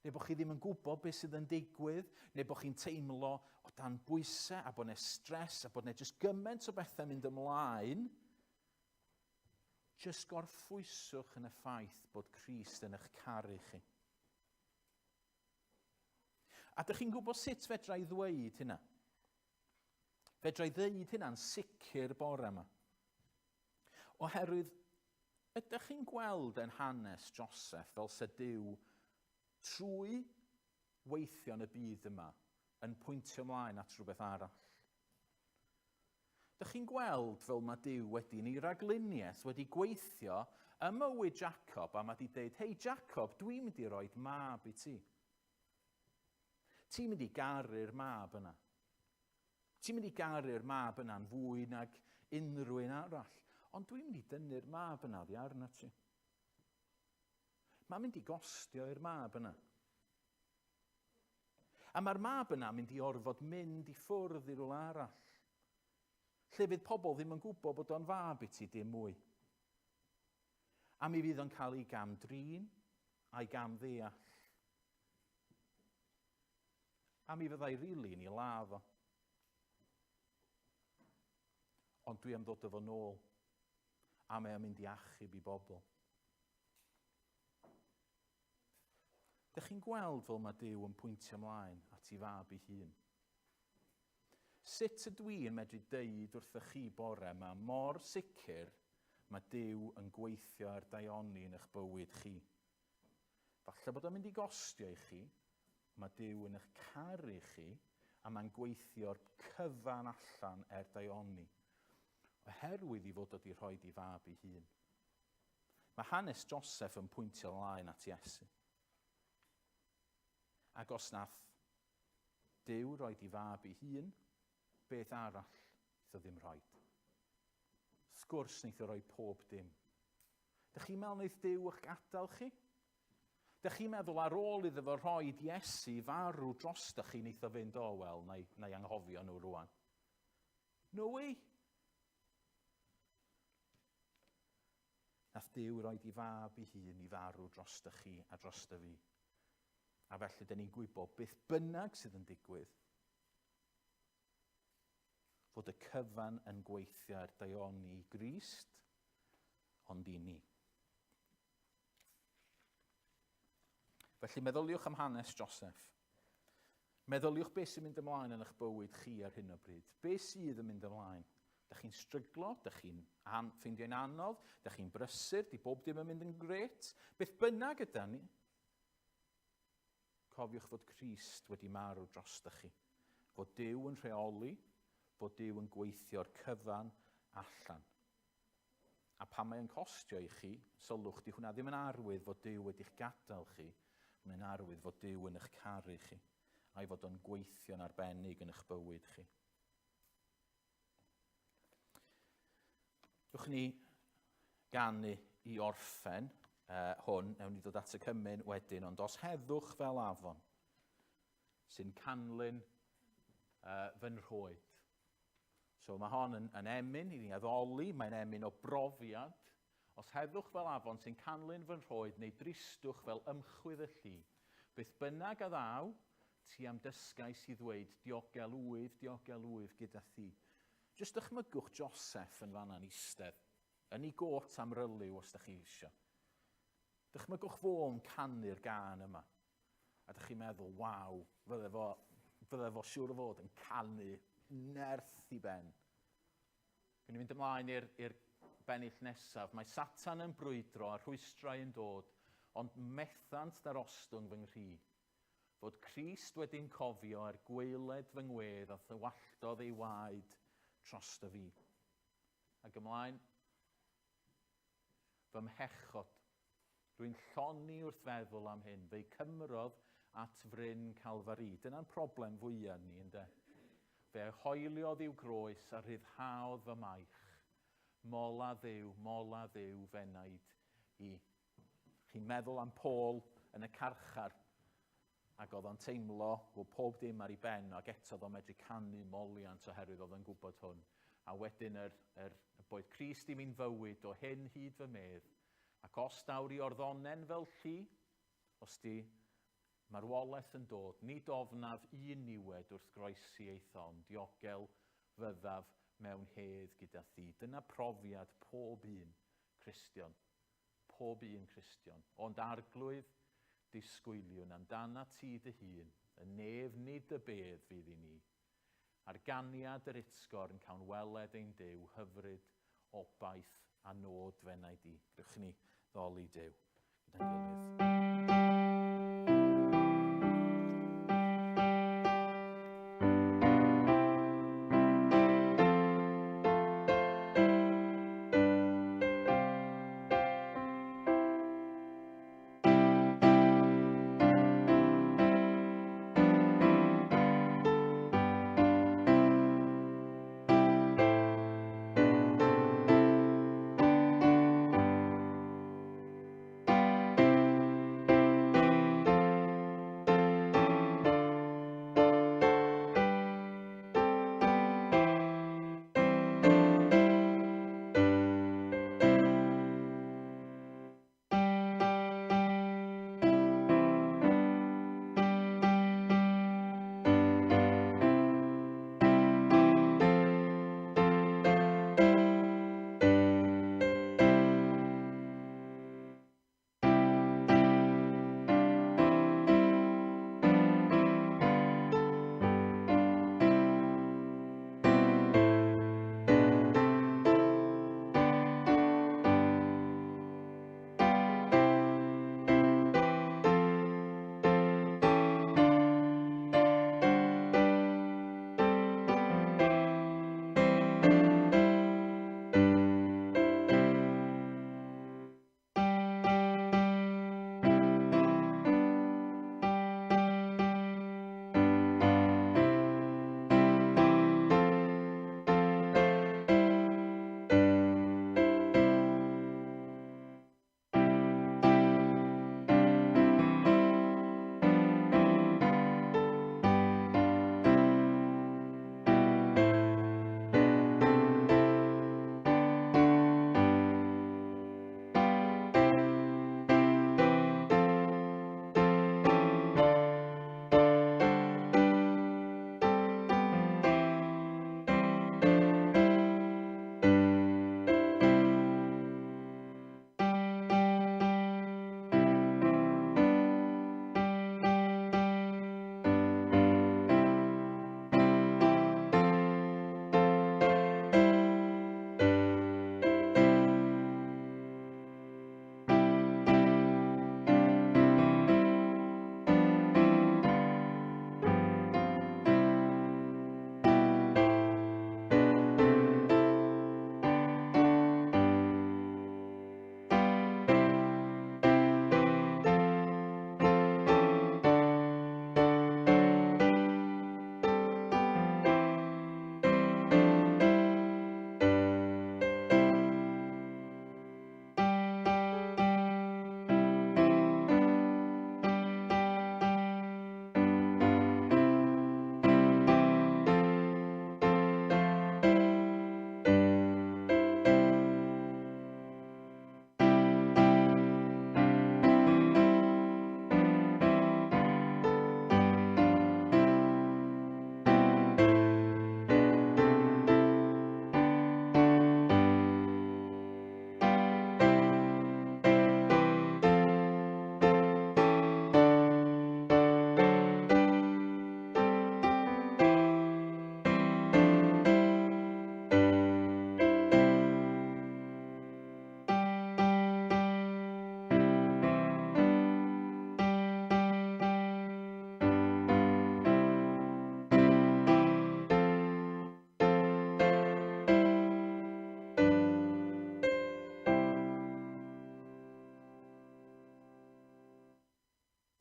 neu bod chi ddim yn gwybod beth sydd yn digwydd, neu bod chi'n teimlo o dan bwysau, a bod yna stres, a bod yna jyst gymaint o bethau mynd ymlaen, jyst gorffwyswch yn y ffaith bod Crist yn eich caru chi. A ydych chi'n gwybod sut fedra i ddweud hynna? Fedra i ddweud hynna'n sicr bore yma. Oherwydd, ydych chi'n gweld yn hanes Joseph fel se Duw trwy weithio yn y byd yma yn pwyntio ymlaen at rhywbeth arall? Ydych chi'n gweld fel mae Duw wedi yn ei ragluniaeth wedi gweithio ym mywyd Jacob a mae wedi dweud, hei Jacob, dwi'n mynd i roi mab i ti. Ti'n mynd i garu'r mab yna. Ti'n mynd i garu'r mab yna'n fwy nag unrhyw un arall. Ond dwi'n mynd i dynnu'r mab yna oddi arno ti. Mae'n mynd i gostio i'r mab yna. A mae'r mab yna mynd i orfod mynd i ffwrdd i rywle arall. Lle fydd pobl ddim yn gwybod bod o'n fab I ti dim mwy. A mi fydd o'n cael ei gamdrin a'i gamddeall. A mi fyddai rili'n I ladd o. Ond dwi am ddod efo nôl. A mae'n mynd I achub I bobl. Dych chi'n gweld fel mae Duw yn pwyntio ymlaen at ei fab ei hun? Sut ydw i'n medru deud wrthych chi bore yma mor sicr mae Duw yn gweithio ar daioni yn eich bywyd chi? Falle bod o'n mynd I gostio I chi, mae Duw yn eich caru chi, a mae'n gweithio'r cyfan allan daioni, oherwydd I fod wedi rhoi ei fab ei hun. Mae hanes Joseph yn pwyntio ymlaen at Iesu. Ac os nath Duw roi ei fab ei hun, beth arall iddo ddim rhoi. Wrth gwrs wneith o roi pob dim. Dych chi'n meddwl wneith Duw eich gadael chi? Dych chi'n meddwl ar ôl iddo fo rhoi Iesu farw drostych chi wneith o fynd o wel, neu anghofio nhw rwan? No way! Nath Duw roi ei fab ei hun I farw drostych chi a drosto fi. A felly, dyn ni'n gwybod beth bynnag sydd yn digwydd, fod y cyfan yn gweithio ar daioni I Grist, ond I ni. Felly, meddyliwch am hanes Joseph. Meddyliwch beth sy'n mynd ymlaen yn eich bywyd chi ar hyn o bryd. Beth sydd yn mynd ymlaen? Dych chi'n stryglo, dych chi'n ffeindio'n anodd, dych chi'n brysur, di bob dim yn mynd yn gret. Beth bynnag yda ni, cofiwch fod Crist wedi marw drostych chi. Fod Duw yn rheoli, fod Duw yn gweithio'r cyfan allan. A pan mae'n costio I chi, sylwch, di hwnna ddim yn arwydd fod Duw wedi'ch gadael chi, mae'n arwydd fod Duw yn eich caru chi, a'i fod o'n gweithio'n arbennig yn eich bywyd chi. Dwch ni ganu I orffen hwn, ewn ni ddod at y cymyn wedyn, ond os heddwch fel afon, sy'n canlyn fy nhrwyd. So mae hon yn emyn I ni addoli, mae'n emyn o brofiad. Os heddwch fel afon sy'n canlyn fy nhrwyd, neu dristwch fel ymchwyd y llu, beth bynnag a ddaw, ti am dysgais I ddweud, diogel wyf gyda thi. Jyst dychmygwch Joseph yn fanna'n eistedd, yn ei got am ryliw os ydych chi eisiau. Dychmygwch fo yn canu'r gân yma. A dych chi'n meddwl, waw, fydde fo siŵr o fod yn canu nerth I ben. Gwyn ni fynd ymlaen i'r bennill nesaf. Mae Satan yn brwydro a rhwystrau yn dod, ond methant darostwng fy nghri. Fod Crist wedi'n cofio ar gweiled fy ngwedd a thywalldodd ei waed trosto fi. Ac ymlaen, fy mhechod. Rwy'n lloni wrth feddwl am hyn, fe'i cymrodd at fryn Calfari. Dyna'n problem fwyaf ni, ynde? Fe hoeliodd i'w groes a rhyddhaodd fy maich. Mola ddew fenaid I. Chi'n meddwl am Paul yn y carchar, ac oedd o'n teimlo bod pob dim ar ei ben, ac eto oedd o'n medru canu moliant oherwydd oedd o'n gwybod hwn. A wedyn boed Crist I mi'n fywyd o hyn hyd fy medd, ac os dawr I orddonen fel chi, os di marwolaeth yn dod, nid ofnaf un niwed wrth groesi ei thon, diogel fyddaf mewn hedd gyda thi. Dyna profiad pob un Cristion. Pob un Cristion. Ond arglwydd disgwyliwn amdana ti dy hun, y nef nid y bedd fydd I ni. Ar ganiad yr itsgor yn cawn weled ein Duw, hyfryd, obaith a nod fenai di. Gwych ni ddoli Duw. Gyda'n gilydd.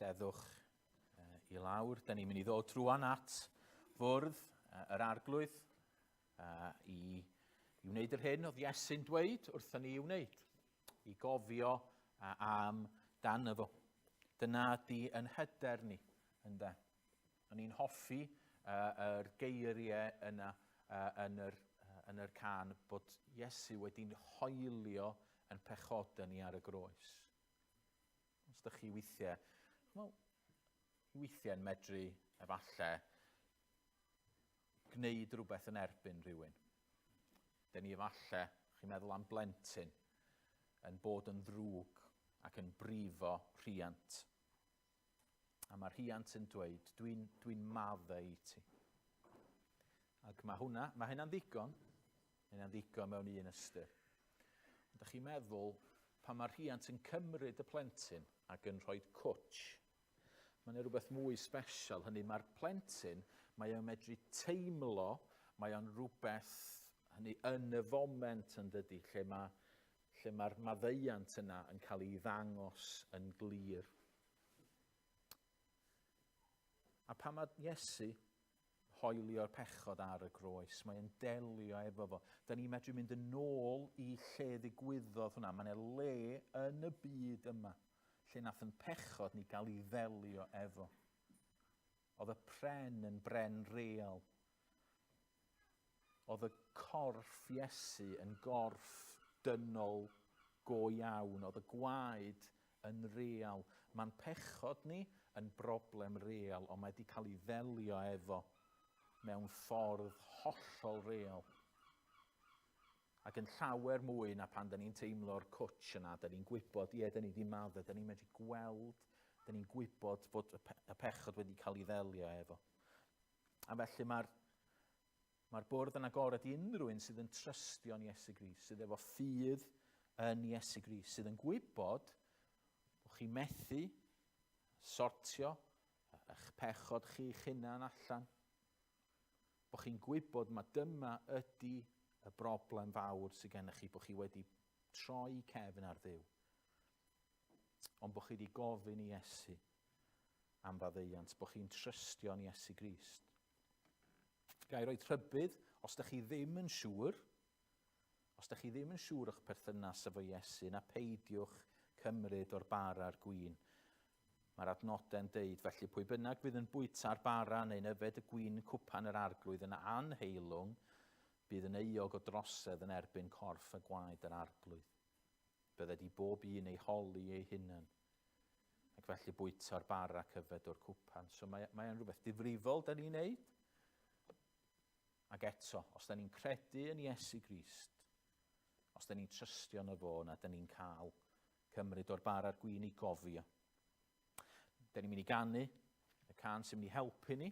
deddwch i lawr. Da ni'n mynd i ddod trwan at fwrdd yr arglwydd i wneud yr hyn oedd Iesu'n dweud wrthyn ni i wneud, i gofio am dan efo. Dyna di yn hyder ni, ynde. O'n i'n hoffi yr geiriau yna yn yr can bod Iesu wedi'n hoelio yn pechoda ni ar y groes. Os ydych chi weithiau yn medru efallai gwneud rhywbeth yn erbyn rhywun. Da ni efallai, chi'n meddwl am blentyn, yn bod yn ddrwg ac yn brifo rhiant. A mae'r rhiant yn dweud, dwi'n maddau i ti. Ac mae hynna'n ddigon. Hynna'n ddigon mewn un ystyr. Ydych chi'n meddwl, pan mae'r rhiant yn cymryd y plentyn ac yn rhoi cwtch, mae'n rhywbeth mwy special. Hynny, mae'r plentyn, mae o'n medru teimlo, mae o'n rhywbeth hynny, yn y foment yn dydy, lle mae'r maddeuant yna yn cael ei ddangos yn glir. A pan mae Iesu hoelio'r pechod ar y groes, mae'n delio efo fo. Da ni'n medru mynd yn ôl i lle ddigwyddodd hwnna. Mae'n le yn y byd yma, lle nath yn pechod ni gael ei ddelio efo. Oedd y pren yn bren real. Oedd y corff Iesu yn gorff dynol go iawn. Oedd y gwaed yn real. Mae'n pechod ni yn broblem real, ond mae wedi cael ei ddelio efo mewn ffordd hollol real. Ac yn llawer mwy na pan da ni'n teimlo'r cwtch yna, da ni'n gwybod, da ni wedi maddau, da ni'n medru gweld, da ni'n gwybod fod y pechod wedi cael ei ddelio efo. A felly mae'r bwrdd yn agored i unrhyw un sydd yn trystio yn Iesu Grist, sydd efo ffydd yn Iesu Grist, sydd yn gwybod bod chi methu sortio eich pechod chi'ch hunan allan, bod chi'n gwybod mae dyma ydy y broblem fawr sydd gennych chi, bod chi wedi troi cefn ar Dduw. Ond bod chi wedi gofyn i Iesu am faddeuant, bod chi'n trystio yn Iesu Grist. Gai roi trybydd, os ydych chi ddim yn siŵr, o'ch perthynas efo Iesu, na peidiwch cymryd o'r bara'r gwin. Mae'r adnodau'n deud, felly pwy bynnag fydd yn bwyta'r bara neu'n yfed y gwin cwpan yr arglwydd yn anheilwng, bydd yn euog o drosedd yn erbyn corff y gwaed yr arglwydd. Bydde di bob un ei holi ei hunan, ac felly bwyta'r bara cyfed o'r cwpan. So mae'n rhywbeth difrifol da ni'n neud. Ac eto, os da ni'n credu yn Iesu Grist, os da ni'n trystio yn y fo, na da ni'n cael cymryd o'r bara'r gwin i gofio. Da ni'n mynd i ganu, y can sy'n mynd i helpu ni,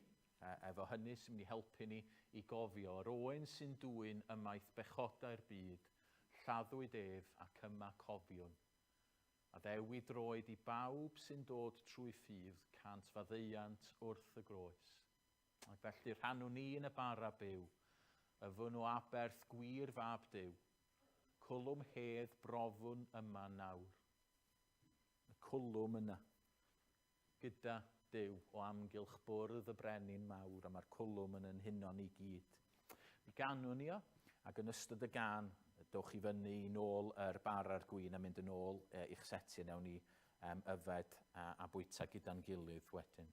efo hynny sy'n mynd i helpu ni i gofio yr oen sy'n dwyn ymaith bechodau'r byd, lladdwyd ef ac yma cofiwn. A ddewi droed i bawb sy'n dod trwy ffydd cant faddeuant wrth y groes. Ac felly rhannwn ni yn y bara byw, yfwn o aberth gwir fab Duw, cwlwm hedd brofwn yma nawr. Y cwlwm yna, gyda Duw o amgylch bwrdd y brenin mawr, a mae'r cwlwm yn hunon i gyd. Mi ganwn ni o, ac yn ystod y gan, dowch i fyny nôl yr bara'r gwin a mynd yn ôl i'ch setiau, newn ni yfed a bwyta gyda'n gilydd wedyn.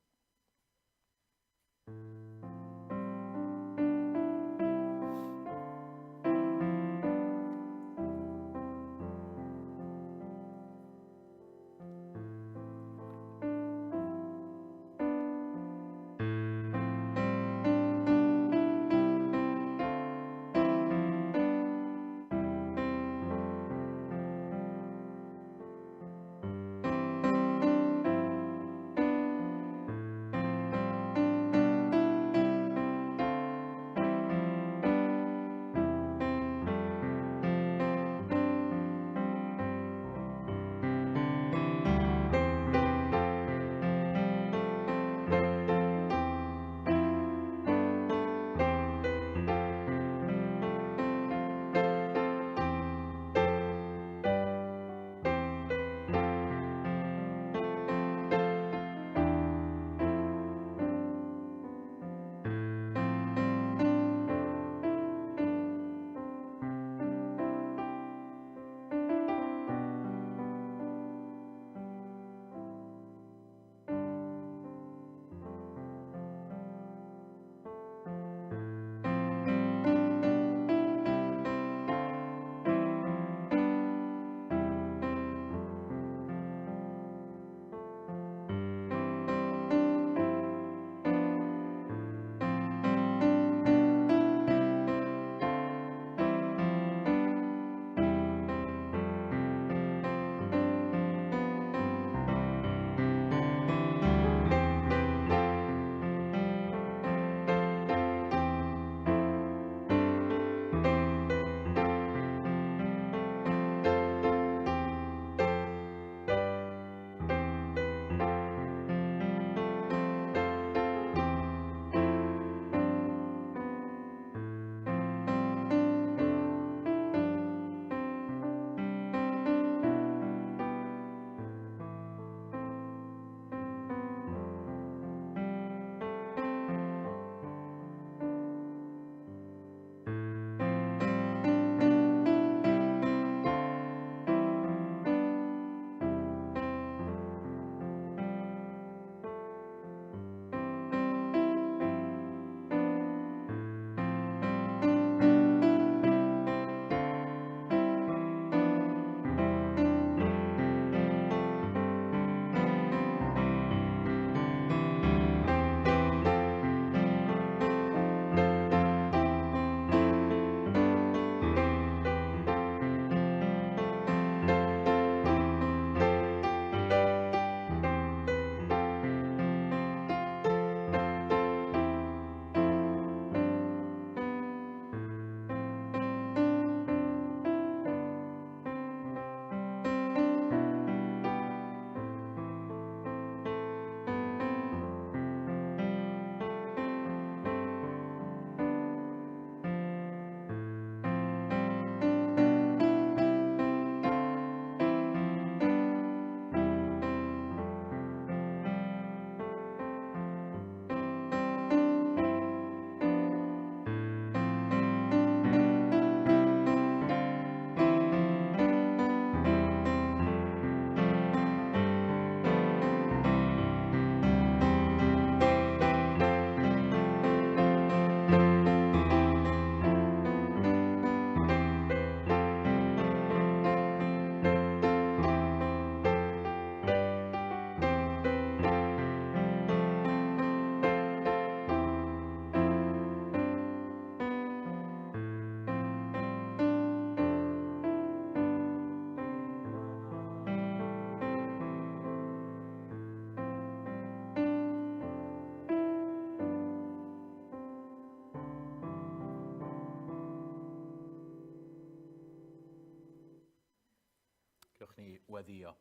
weddio.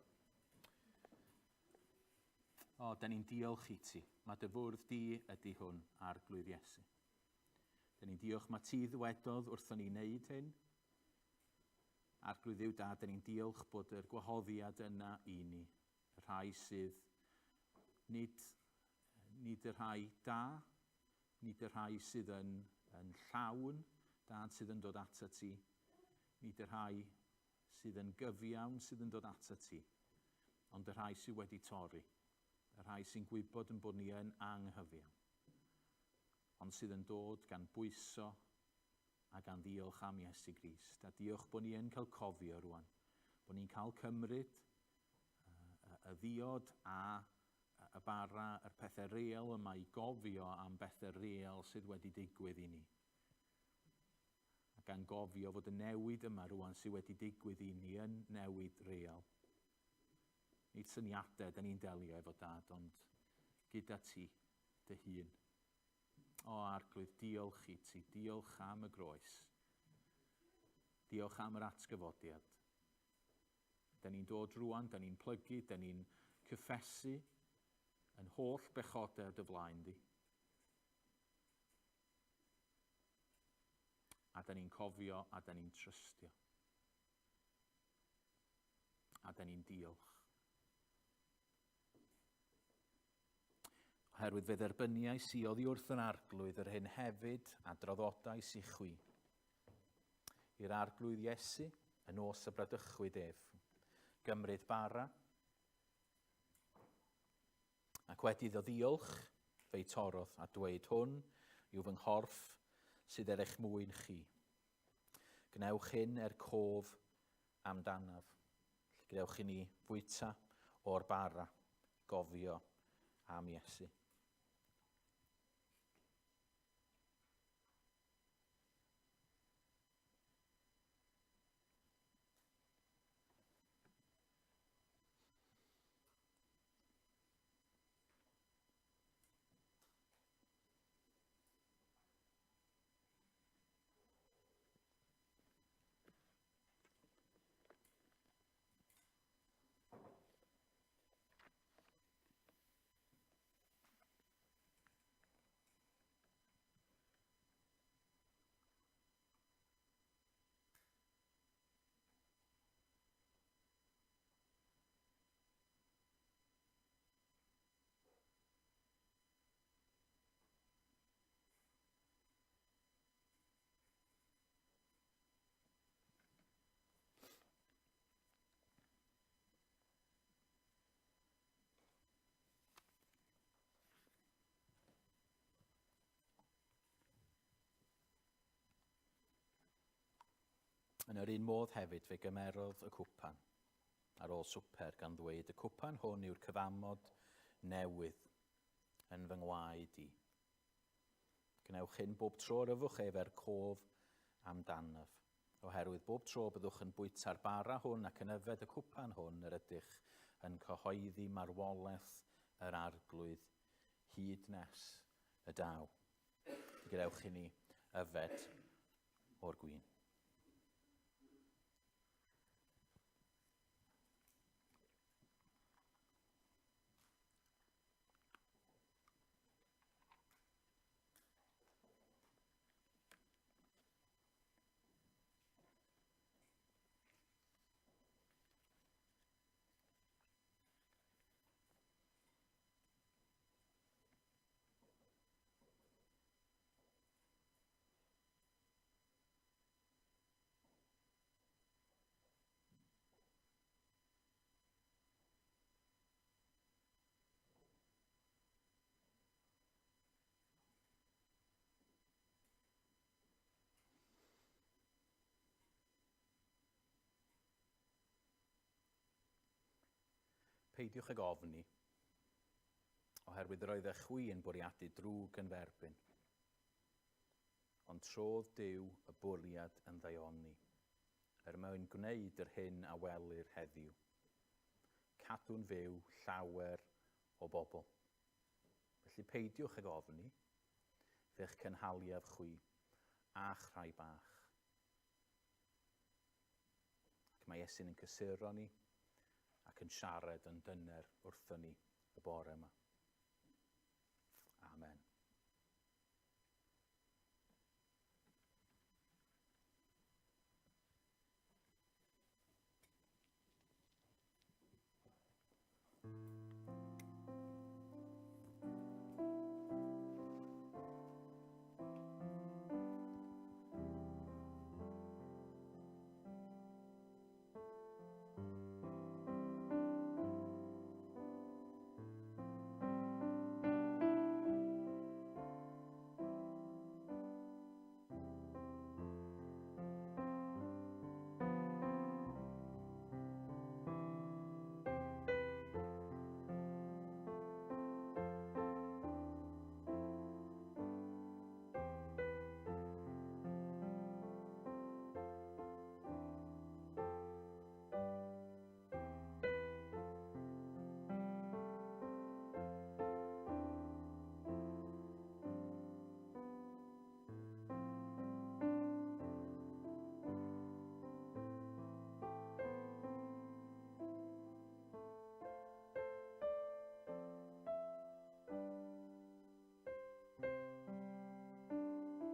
O, da ni'n diolch i ti. Mae dy fwrdd di ydy hwn, arglwydd Iesu. Da ni'n diolch mae ti ddwedodd wrthon ni wneud hyn. Arglwydd Dduw Dad, da ni'n diolch bod yr gwahoddiad yna i ni. Y rhai sydd nid y rhai da, nid y rhai sydd yn llawn, Dad sydd yn dod ata ti, nid y rhai sydd yn gyfiawn sydd yn dod ata ti, ond y rhai sydd wedi torri, y rhai sy'n gwybod yn bod ni yn anghyfiawn, ond sydd yn dod gan bwyso a gan ddiolch am Iesu Grist. A diolch bod ni yn cael cofio rwan, bod ni'n cael cymryd y ddiod a y bara, yr pethau real yma i gofio am bethau real sydd wedi digwydd i ni. A gan gofio fod y newid yma rwan sydd wedi digwydd i ni yn newid real. Nid syniadau da ni'n delio efo Dad, ond gyda ti, dy hun. O Arglwydd, diolch i ti, diolch am y groes. Diolch am yr atgyfodiad. Da ni'n dod rwan, da ni'n plygu, da ni'n cyffesu yn holl bechodau dy flaen di. A da ni'n cofio, a da ni'n trystio. A da ni'n diolch. Oherwydd fe dderbyniais i oddi wrth yr arglwydd yr hyn hefyd a draddodais i chwi. I'r arglwydd Iesu yn os y bradychwyd ef. Gymryd bara. Ac wedi ddodiolch fe'i torodd a dweud hwn yw fy nghorff sydd er eich mwyn chi. Gnewch hyn cof amdanaf. Gnewch i ni fwyta o'r bara, gofio am Iesu. Yn yr un modd hefyd fe gymerodd y cwpan ar ôl swper gan ddweud, y cwpan hwn yw'r cyfamod newydd yn fy ngwaed i. Gnewch hyn bob tro ryfwch efer cof amdanaf, oherwydd bob tro byddwch yn bwyta'r bara hwn ac yn yfed y cwpan hwn yr ydych yn cyhoeddi marwolaeth yr arglwydd hyd nes y daw. Gnewch i ni yfed o'r gwyn. Peidiwch ag ofni, oherwydd yr oedd y chwi yn bwriadu drwg yn ferbyn. Ond trodd Duw y bwriad yn ddaioni, mwyn gwneud yr hyn a welir heddiw. Cadw'n fyw llawer o bobl. Felly peidiwch ag ofni, fe'ch cynhaliaf chwi a'ch rhai bach. Ac mae Iesu'n yn cysuro ni ac yn siarad yn dyner wrthon ni y bore yma. Amen.